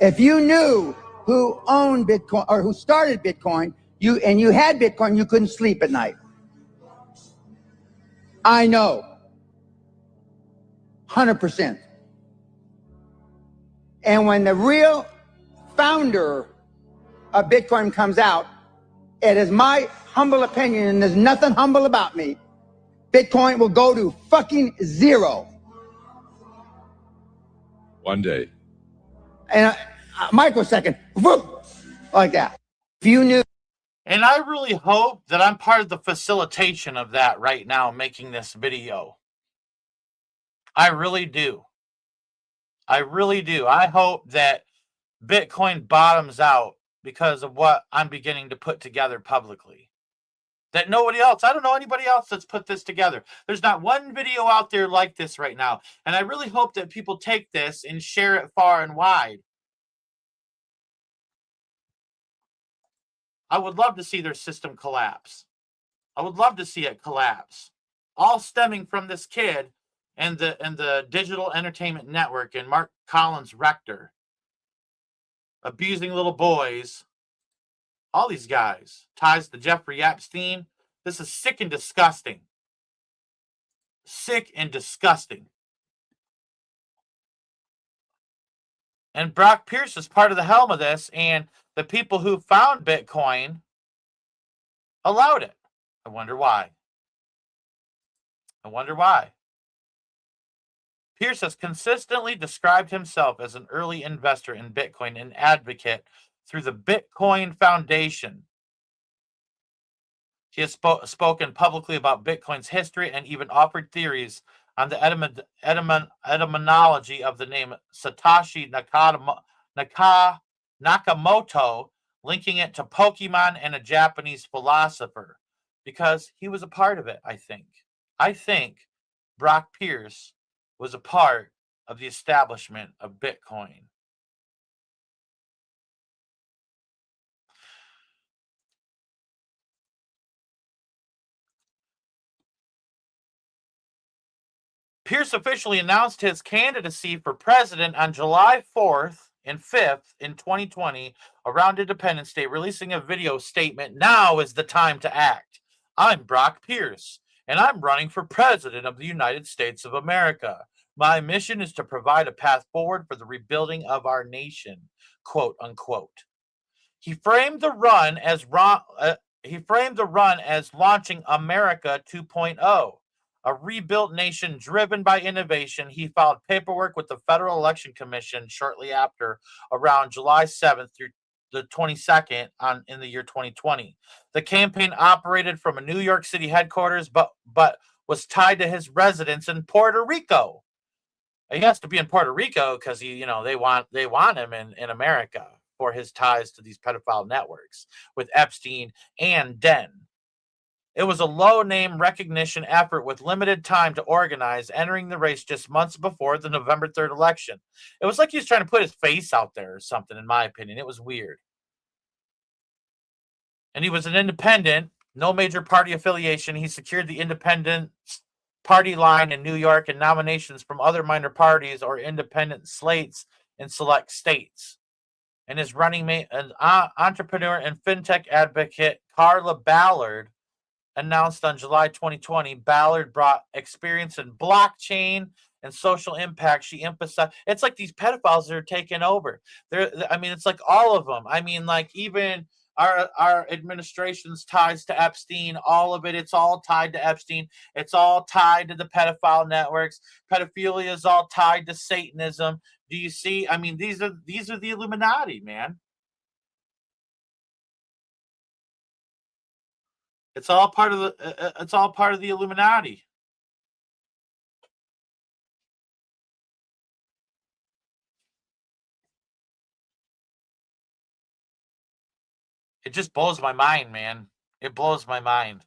If you knew who owned Bitcoin or who started Bitcoin, you had Bitcoin, you couldn't sleep at night. I know. 100%. And when the real founder of Bitcoin comes out, it is my humble opinion, and there's nothing humble about me, Bitcoin will go to fucking zero. One day. And a microsecond, whoop, like that. If you knew. And I really hope that I'm part of the facilitation of that right now, making this video. I really do. I really do. I hope that Bitcoin bottoms out because of what I'm beginning to put together publicly. That nobody else, I don't know anybody else that's put this together. There's not one video out there like this right now. And I really hope that people take this and share it far and wide. I would love to see their system collapse. I would love to see it collapse. All stemming from this kid and the Digital Entertainment Network and Mark Collins Rector abusing little boys. All these guys, ties to Jeffrey Epstein. This is sick and disgusting. Sick and disgusting. And Brock Pierce is part of the helm of this, and the people who found Bitcoin allowed it. I wonder why. I wonder why. Pierce has consistently described himself as an early investor in Bitcoin and advocate through the Bitcoin Foundation. He has spoken publicly about Bitcoin's history and even offered theories on the etymology of the name Satoshi Nakamoto, linking it to Pokemon and a Japanese philosopher, because he was a part of it, I think. I think Brock Pierce was a part of the establishment of Bitcoin. Pierce officially announced his candidacy for president on July 4th and 5th in 2020 around Independence Day, releasing a video statement. Now is the time to act. I'm Brock Pierce, and I'm running for president of the United States of America. My mission is to provide a path forward for the rebuilding of our nation, quote unquote. He framed the run as launching America 2.0, a rebuilt nation driven by innovation. He filed paperwork with the Federal Election Commission shortly after, around July 7th through the 22nd in the year 2020. The campaign operated from a New York City headquarters, but was tied to his residence in Puerto Rico. He has to be in Puerto Rico because they want him in America for his ties to these pedophile networks with Epstein and Den. It was a low-name recognition effort with limited time to organize, entering the race just months before the November 3rd election. It was like he was trying to put his face out there or something, in my opinion. It was weird. And he was an independent, no major party affiliation. He secured the independent party line in New York and nominations from other minor parties or independent slates in select states. And his running mate, an entrepreneur and fintech advocate, Carla Ballard, announced on July 2020. Ballard brought experience in blockchain and social impact. She emphasized it's like these pedophiles that are taking over. It's like all of them. Like even our administration's ties to Epstein, all of it, it's all tied to Epstein. It's all tied to the pedophile networks. Pedophilia is all tied to Satanism. Do you see? These are the Illuminati, man. It's all part of the Illuminati. It just blows my mind, man. It blows my mind.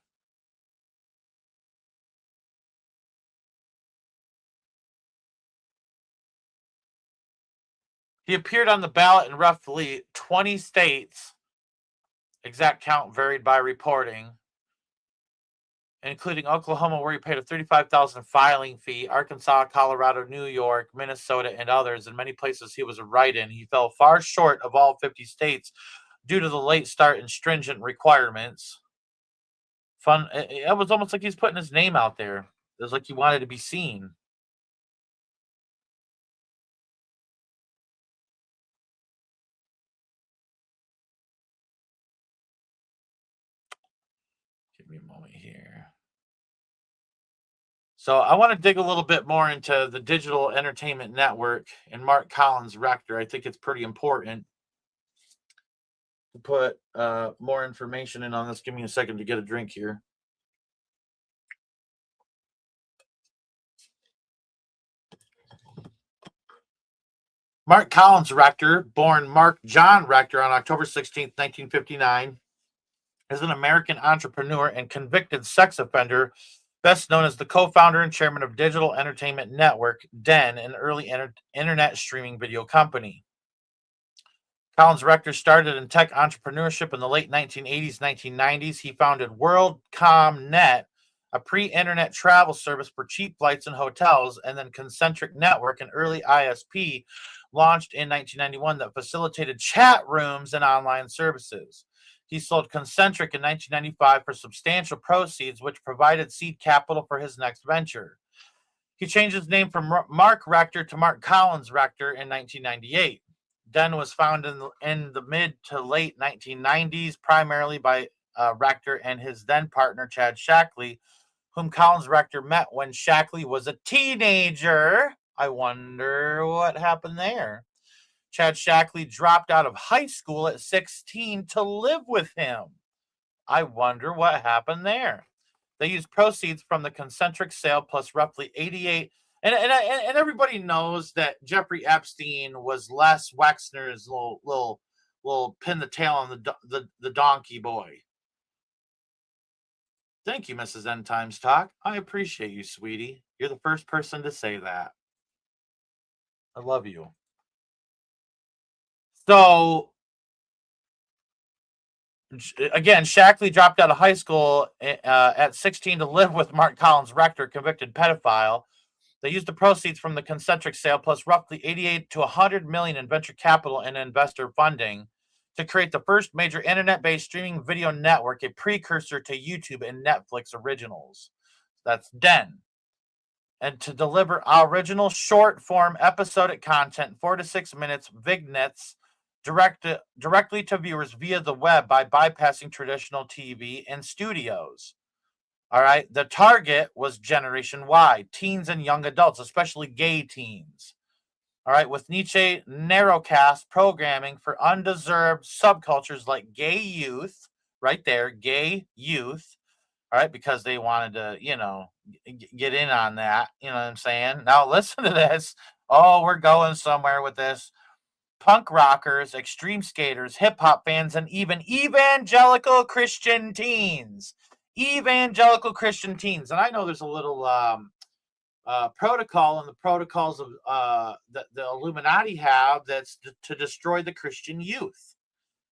He appeared on the ballot in roughly 20 states. Exact count varied by reporting, including Oklahoma, where he paid a $35,000 filing fee, Arkansas, Colorado, New York, Minnesota, and others. In many places he was a write-in. He fell far short of all 50 states due to the late start and stringent requirements. It was almost like he's putting his name out there. It was like he wanted to be seen. Give me a moment here. So I want to dig a little bit more into the Digital Entertainment Network and Mark Collins Rector. I think it's pretty important to put more information in on this. Give me a second to get a drink here. Mark Collins Rector, born Mark John Rector on October 16th, 1959, is an American entrepreneur and convicted sex offender, best known as the co-founder and chairman of Digital Entertainment Network, DEN, an early internet streaming video company. Collins Rector started in tech entrepreneurship in the late 1980s, 1990s. He founded WorldComNet, a pre-internet travel service for cheap flights and hotels, and then Concentric Network, an early ISP, launched in 1991 that facilitated chat rooms and online services. He sold Concentric in 1995 for substantial proceeds, which provided seed capital for his next venture. He changed his name from Mark Rector to Mark Collins Rector in 1998. Den was founded in the mid to late 1990s, primarily by Rector and his then partner, Chad Shackley, whom Collins Rector met when Shackley was a teenager. I wonder what happened there. Chad Shackley dropped out of high school at 16 to live with him. I wonder what happened there. They used proceeds from the Concentric sale plus roughly 88. And everybody knows that Jeffrey Epstein was Les Wexner's little pin the tail on the donkey boy. Thank you, Mrs. End Times Talk. I appreciate you, sweetie. You're the first person to say that. I love you. So, again, Shackley dropped out of high school at 16 to live with Mark Collins Rector, convicted pedophile. They used the proceeds from the Concentric sale plus roughly 88 to 100 million in venture capital and investor funding to create the first major internet-based streaming video network, a precursor to YouTube and Netflix originals. That's Den. And to deliver original short-form episodic content, 4 to 6 minutes, vignettes, directly to viewers via the web by bypassing traditional TV and studios. All right. The target was Generation Y, teens and young adults, especially gay teens. All right. With Nietzsche narrowcast programming for undeserved subcultures like gay youth, right there, gay youth. All right. Because they wanted to, get in on that. You know what I'm saying? Now listen to this. Oh, we're going somewhere with this. Punk rockers, extreme skaters, hip hop fans, and even evangelical Christian teens. Evangelical Christian teens. And I know there's a little protocol in the protocols of the Illuminati have that's to destroy the Christian youth.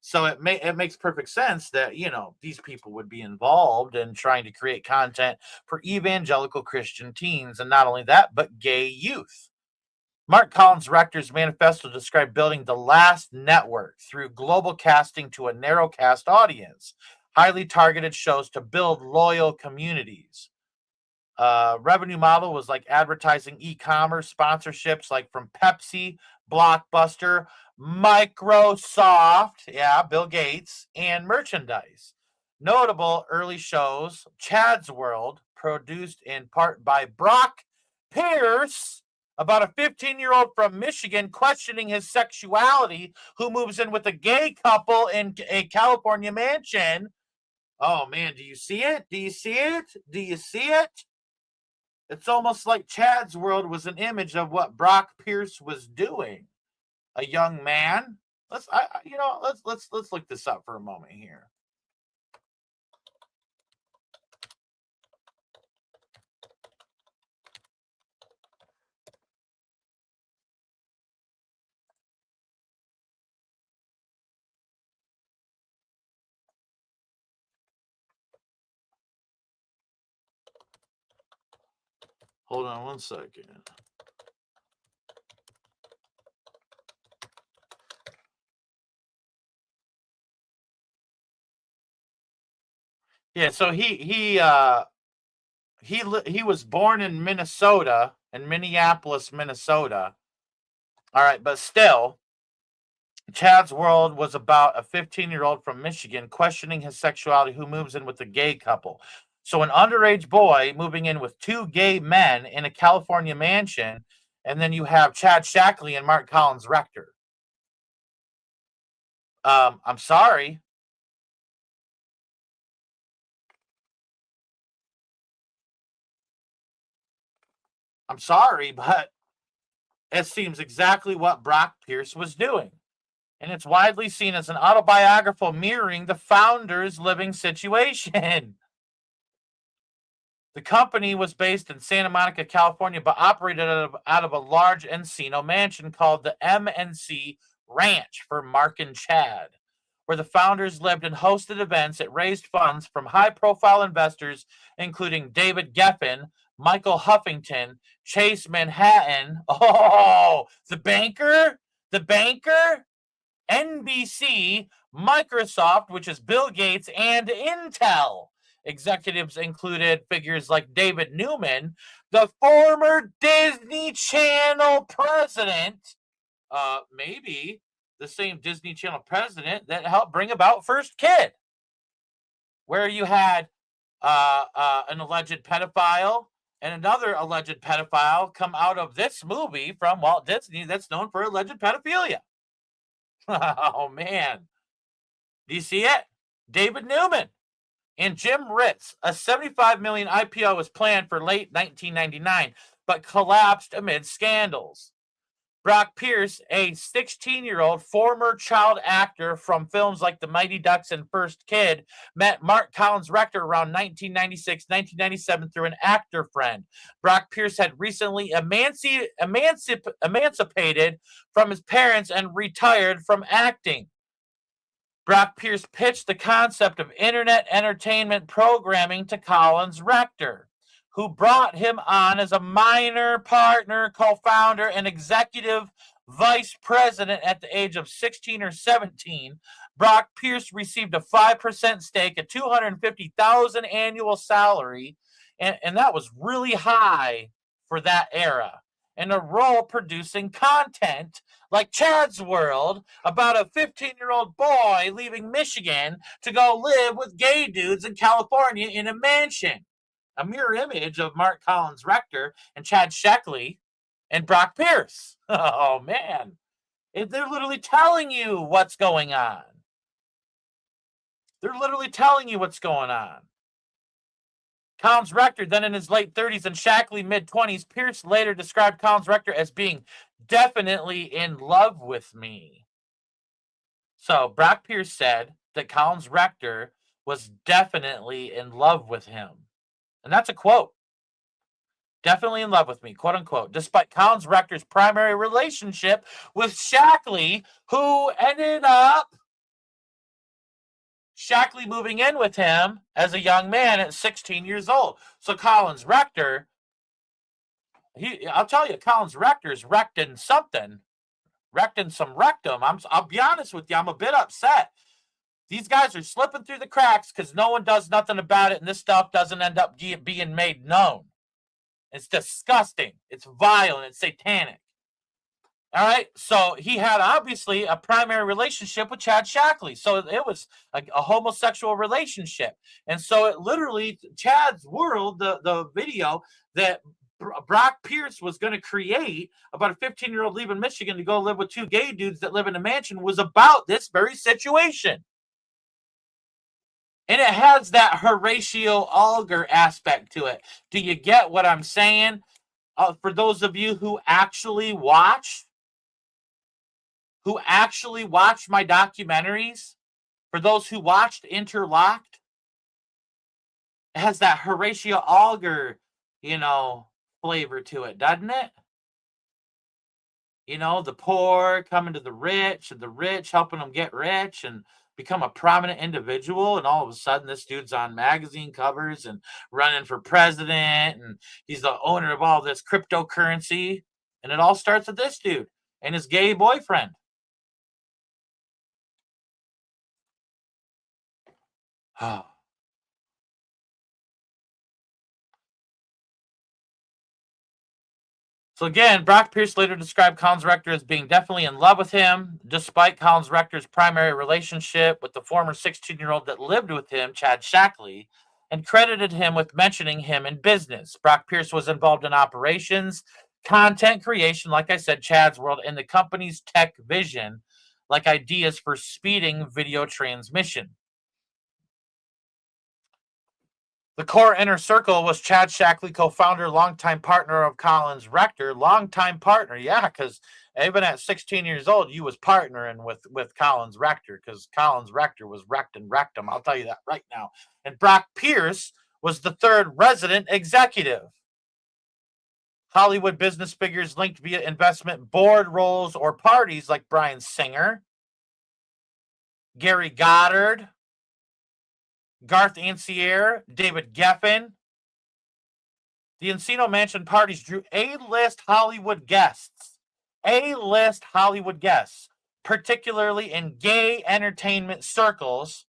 So it makes perfect sense that, these people would be involved in trying to create content for evangelical Christian teens. And not only that, but gay youth. Mark Collins' Rector's manifesto described building the last network through global casting to a narrow cast audience, highly targeted shows to build loyal communities. Revenue model was like advertising, e-commerce, sponsorships like from Pepsi, Blockbuster, Microsoft, Bill Gates, and merchandise. Notable early shows, Chad's World, produced in part by Brock Pierce, about a 15-year-old from Michigan questioning his sexuality who moves in with a gay couple in a California mansion. Oh, man, do you see it? Do you see it? Do you see it? It's almost like Chad's World was an image of what Brock Pierce was doing. A young man. Let's look this up for a moment here. Hold on one second. Yeah, so he was born in Minnesota, in Minneapolis, Minnesota. All right, but still, Chad's World was about a 15-year-old from Michigan questioning his sexuality who moves in with a gay couple. So an underage boy moving in with two gay men in a California mansion, and then you have Chad Shackley and Mark Collins Rector. I'm sorry. I'm sorry, but it seems exactly what Brock Pierce was doing. And it's widely seen as an autobiographical mirroring the founder's living situation. The company was based in Santa Monica, California, but operated out of a large Encino mansion called the MNC Ranch for Mark and Chad, where the founders lived and hosted events. It raised funds from high-profile investors, including David Geffen, Michael Huffington, Chase Manhattan, the banker, NBC, Microsoft, which is Bill Gates, and Intel. Executives included figures like David Newman, the former Disney Channel president, maybe the same Disney Channel president that helped bring about First Kid, where you had an alleged pedophile and another alleged pedophile come out of this movie from Walt Disney that's known for alleged pedophilia. Oh, man. Do you see it? David Newman and Jim Ritz. A $75 million IPO was planned for late 1999, but collapsed amid scandals. Brock Pierce, a 16-year-old former child actor from films like The Mighty Ducks and First Kid, met Mark Collins Rector around 1996, 1997 through an actor friend. Brock Pierce had recently emancipated from his parents and retired from acting. Brock Pierce pitched the concept of internet entertainment programming to Collins Rector, who brought him on as a minor partner, co-founder, and executive vice president at the age of 16 or 17. Brock Pierce received a 5% stake, a $250,000 annual salary, and that was really high for that era, and a role producing content like Chad's World about a 15-year-old boy leaving Michigan to go live with gay dudes in California in a mansion. A mirror image of Mark Collins Rector and Chad Sheckley and Brock Pierce. Oh, man. They're literally telling you what's going on. They're literally telling you what's going on. Collins Rector, then in his late 30s and Shackley mid-20s, Pierce later described Collins Rector as being definitely in love with me. So Brock Pierce said that Collins Rector was definitely in love with him. And that's a quote. Definitely in love with me, quote unquote, despite Collins Rector's primary relationship with Shackley, who ended up Shackley moving in with him as a young man at 16 years old. So Collins Rector, I'll tell you, Collins Rector's wrecked in something, wrecked in some rectum. I'll be honest with you, I'm a bit upset. These guys are slipping through the cracks because no one does nothing about it, and this stuff doesn't end up being made known. It's disgusting. It's vile, and it's satanic. All right, so he had obviously a primary relationship with Chad Shackley. So it was a homosexual relationship. And so it literally, Chad's World, the video that Brock Pierce was going to create about a 15-year-old leaving Michigan to go live with two gay dudes that live in a mansion was about this very situation. And it has that Horatio Alger aspect to it. Do you get what I'm saying? For those of you who actually watch my documentaries, for those who watched Interlocked, it has that Horatio Alger, flavor to it, doesn't it? The poor coming to the rich, and the rich helping them get rich and become a prominent individual, and all of a sudden this dude's on magazine covers and running for president, and he's the owner of all this cryptocurrency, and it all starts with this dude and his gay boyfriend. Oh. So again, Brock Pierce later described Collins Rector as being definitely in love with him, despite Collins Rector's primary relationship with the former 16-year-old that lived with him, Chad Shackley, and credited him with mentioning him in business. Brock Pierce was involved in operations, content creation, like I said, Chad's World, and the company's tech vision, like ideas for speeding video transmission. The core inner circle was Chad Shackley, co-founder, longtime partner of Collins Rector. Longtime partner, yeah, because even at 16 years old, you was partnering with Collins Rector, because Collins Rector was wrecked and wrecked him. I'll tell you that right now. And Brock Pierce was the third resident executive. Hollywood business figures linked via investment board roles or parties like Bryan Singer, Gary Goddard, Garth Ancier, David Geffen. The Encino Mansion parties drew A-list Hollywood guests. A-list Hollywood guests, particularly in gay entertainment circles.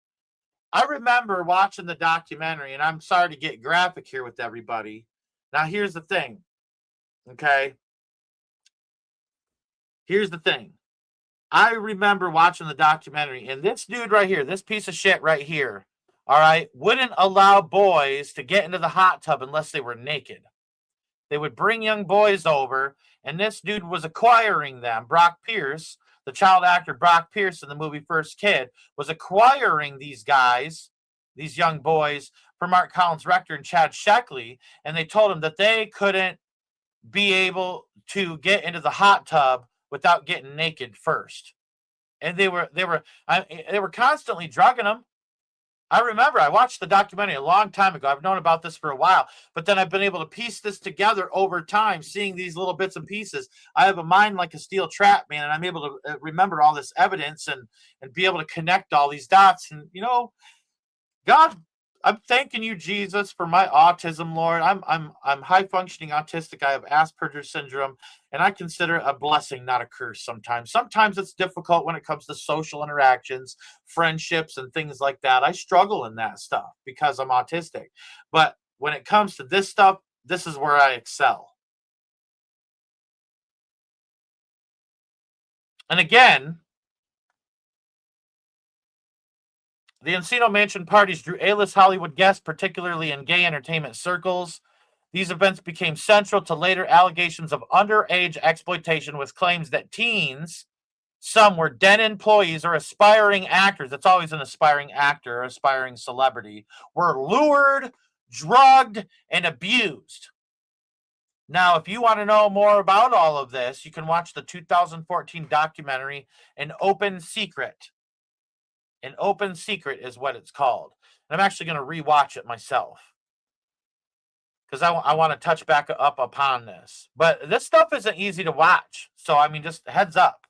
I remember watching the documentary, and I'm sorry to get graphic here with everybody. Now, here's the thing, okay? Here's the thing. I remember watching the documentary, and this dude right here, this piece of shit right here, all right, wouldn't allow boys to get into the hot tub unless they were naked. They would bring young boys over, and this dude was acquiring them. Brock Pierce, the child actor Brock Pierce in the movie First Kid, was acquiring these guys, these young boys, from Mark Collins Rector and Chad Sheckley, and they told him that they couldn't be able to get into the hot tub without getting naked first. And they were constantly drugging them. I remember I watched the documentary a long time ago. I've known about this for a while, but then I've been able to piece this together over time, seeing these little bits and pieces. I have a mind like a steel trap, man, and I'm able to remember all this evidence and be able to connect all these dots. And, God I'm thanking you, Jesus, for my autism, Lord. I'm high functioning autistic. I have Asperger's syndrome, and I consider it a blessing, not a curse sometimes. Sometimes it's difficult when it comes to social interactions, friendships, and things like that. I struggle in that stuff because I'm autistic. But when it comes to this stuff, this is where I excel. And again, the Encino Mansion parties drew A-list Hollywood guests, particularly in gay entertainment circles. These events became central to later allegations of underage exploitation, with claims that teens, some were den employees or aspiring actors, it's always an aspiring actor or aspiring celebrity, were lured, drugged, and abused. Now, if you want to know more about all of this, you can watch the 2014 documentary, An Open Secret. An Open Secret is what it's called. And I'm actually going to rewatch it myself because I want to touch back up upon this. But this stuff isn't easy to watch. So, I mean, just heads up.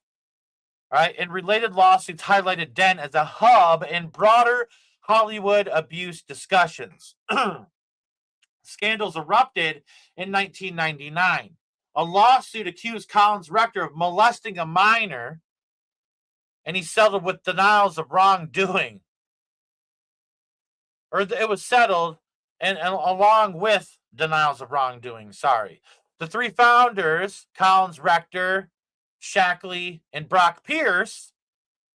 All right. And related lawsuits highlighted Den as a hub in broader Hollywood abuse discussions. Scandals erupted in 1999. A lawsuit accused Collins Rector of molesting a minor, and he settled with denials of wrongdoing. Or it was settled and along with denials of wrongdoing. Sorry. The three founders, Collins Rector, Shackley, and Brock Pierce,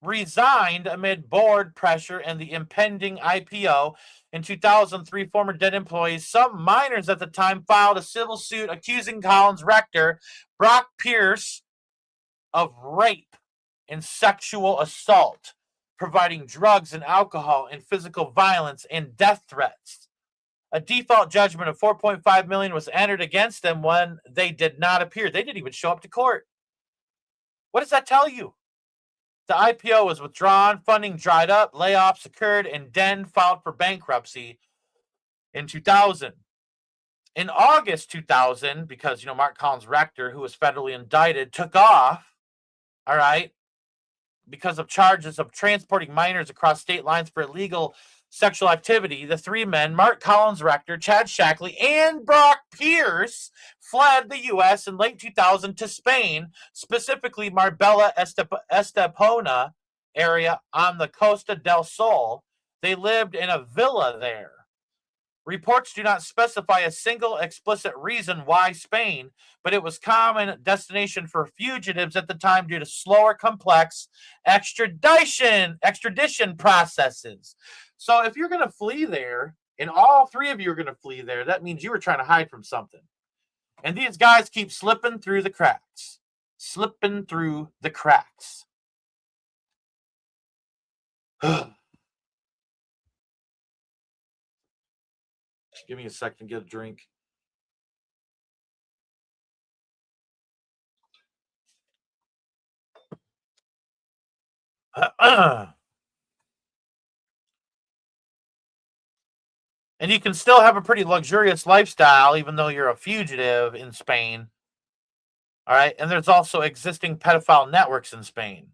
resigned amid board pressure and the impending IPO. In 2003, former Den employees, some minors at the time, filed a civil suit accusing Collins Rector, Brock Pierce, of rape and sexual assault, providing drugs and alcohol and physical violence and death threats. A default judgment of $4.5 million was entered against them when they did not appear. They didn't even show up to court. What does that tell you? The IPO was withdrawn, funding dried up, layoffs occurred, and Den filed for bankruptcy in 2000. In August 2000, because, Mark Collins Rector, who was federally indicted, took off, all right, because of charges of transporting minors across state lines for illegal sexual activity. The three men, Mark Collins Rector, Chad Shackley, and Brock Pierce, fled the U.S. in late 2000 to Spain, specifically Marbella Estepona area on the Costa del Sol. They lived in a villa there. Reports do not specify a single explicit reason why Spain, but it was common destination for fugitives at the time due to slower, complex extradition processes. So if you're going to flee there, and all three of you are going to flee there, that means you were trying to hide from something. And these guys keep slipping through the cracks. Slipping through the cracks. Give me a second to get a drink. And you can still have a pretty luxurious lifestyle even though you're a fugitive in Spain. All right. And there's also existing pedophile networks in Spain.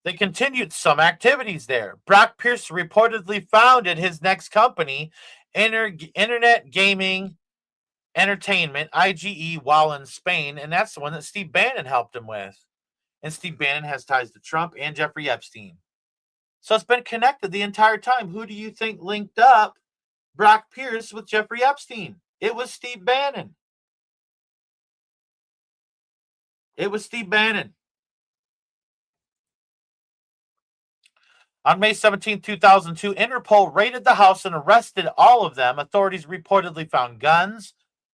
They continued some activities there. Brock Pierce reportedly founded his next company, Internet Gaming Entertainment, IGE, while in Spain. And that's the one that Steve Bannon helped him with. And Steve Bannon has ties to Trump and Jeffrey Epstein. So it's been connected the entire time. Who do you think linked up Brock Pierce with Jeffrey Epstein? It was Steve Bannon. It was Steve Bannon. On May 17, 2002, Interpol raided the house and arrested all of them. Authorities reportedly found guns,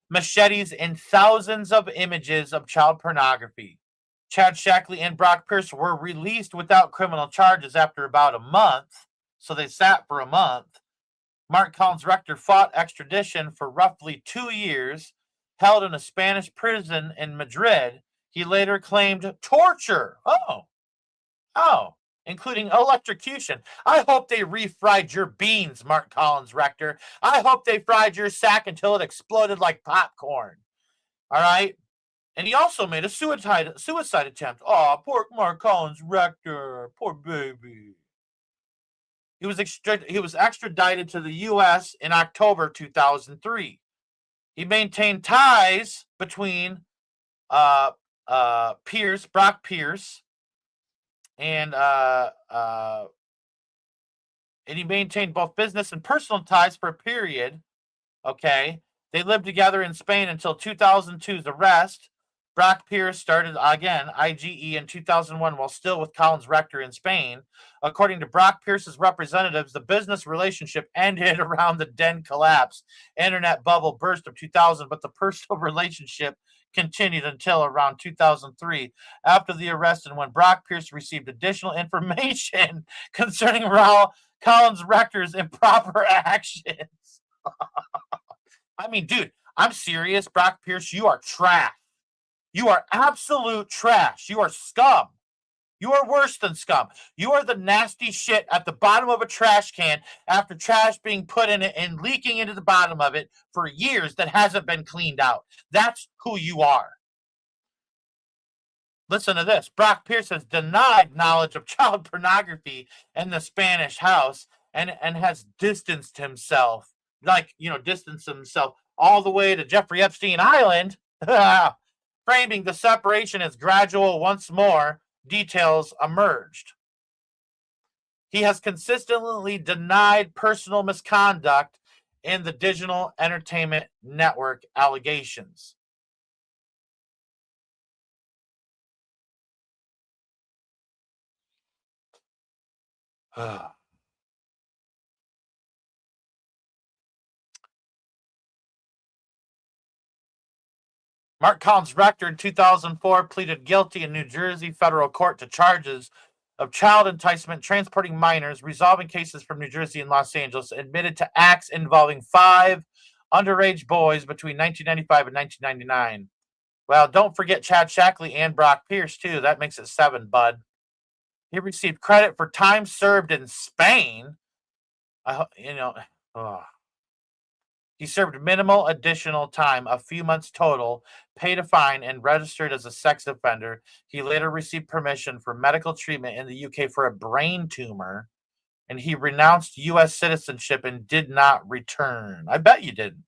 machetes, and thousands of images of child pornography. Chad Shackley and Brock Pierce were released without criminal charges after about a month. So they sat for a month. Mark Collins Rector fought extradition for roughly 2 years, held in a Spanish prison in Madrid. He later claimed torture. Including electrocution. I hope they refried your beans, Mark Collins Rector. I hope they fried your sack until it exploded like popcorn. All right? And he also made a suicide attempt. Oh, poor Mark Collins Rector. Poor baby. He was extradited to the U.S. in October 2003. He maintained ties between Brock Pierce, and he maintained both business and personal ties for a period. Okay, they lived together in Spain until 2002's arrest. Brock Pierce started again IGE in 2001 while still with Collins Rector in Spain. According to Brock Pierce's representatives, the business relationship ended around the Den collapse, internet bubble burst of 2000, but the personal relationship continued until around 2003 after the arrest and when Brock Pierce received additional information concerning Raul Collins Rector's improper actions. I mean, dude, I'm serious. Brock Pierce, you are trash. You are absolute trash. You are scum. You are worse than scum. You are the nasty shit at the bottom of a trash can after trash being put in it and leaking into the bottom of it for years that hasn't been cleaned out. That's who you are. Listen to this. Brock Pierce has denied knowledge of child pornography in the Spanish house and has distanced himself, distanced himself all the way to Jeffrey Epstein Island, framing the separation as gradual once more details emerged. He has consistently denied personal misconduct in the digital entertainment network allegations. Mark Collins Rector in 2004 pleaded guilty in New Jersey federal court to charges of child enticement, transporting minors, resolving cases from New Jersey and Los Angeles, admitted to acts involving 5 underage boys between 1995 and 1999. Well, don't forget Chad Shackley and Brock Pierce, too. That makes it 7, bud. He received credit for time served in Spain. He served minimal additional time, a few months total, paid a fine, and registered as a sex offender. He later received permission for medical treatment in the UK for a brain tumor, and he renounced U.S. citizenship and did not return. I bet you didn't.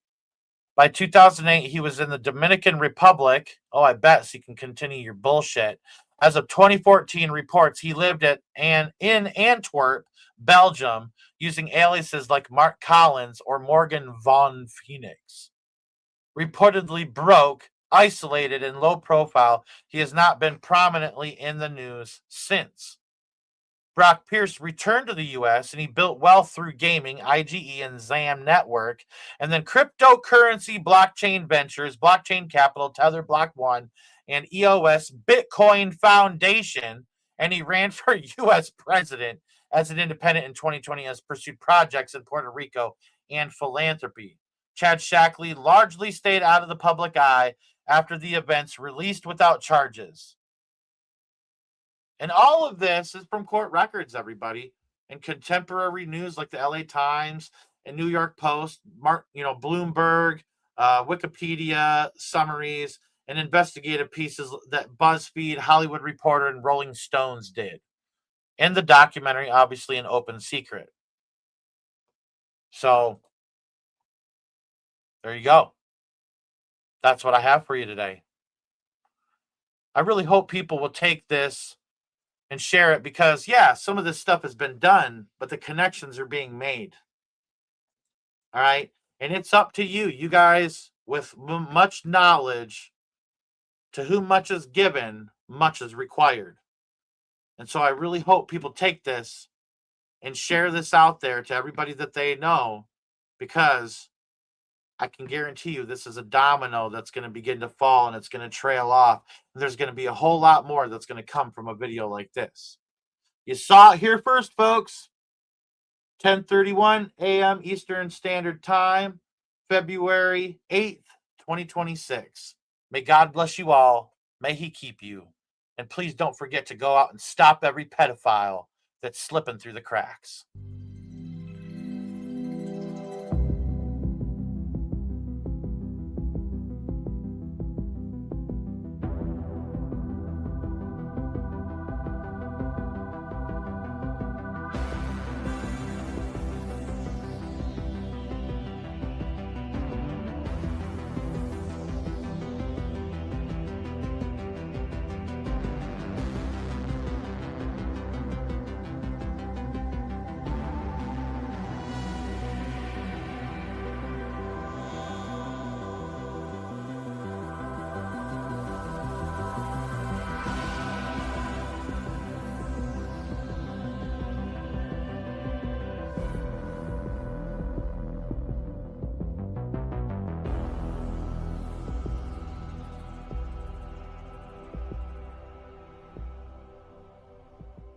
By 2008, he was in the Dominican Republic. Oh, I bet, so you can continue your bullshit. As of 2014 reports, he lived in Antwerp, Belgium, using aliases like Mark Collins or Morgan von Phoenix. Reportedly broke, isolated, and low profile, he has not been prominently in the news since. Brock Pierce returned to the U.S. and he built wealth through gaming, IGE, and ZAM Network, and then cryptocurrency blockchain ventures, Blockchain Capital, Tether Block One, and EOS Bitcoin Foundation, and he ran for U.S. president as an independent in 2020 and has pursued projects in Puerto Rico and philanthropy. Chad Shackley largely stayed out of the public eye after the events, released without charges. And all of this is from court records, everybody, and contemporary news like the LA Times and New York Post, Bloomberg, Wikipedia summaries, and investigative pieces that BuzzFeed, Hollywood Reporter, and Rolling Stones did. And the documentary, obviously, an open secret. So, there you go. That's what I have for you today. I really hope people will take this and share it because, yeah, some of this stuff has been done, but the connections are being made. All right? And it's up to you. You guys with much knowledge, to whom much is given, much is required. And so I really hope people take this and share this out there to everybody that they know, because I can guarantee you this is a domino that's going to begin to fall and it's going to trail off. And there's going to be a whole lot more that's going to come from a video like this. You saw it here first, folks. 10:31 a.m. Eastern Standard Time, February 8th, 2026. May God bless you all. May he keep you. And please don't forget to go out and stop every pedophile that's slipping through the cracks.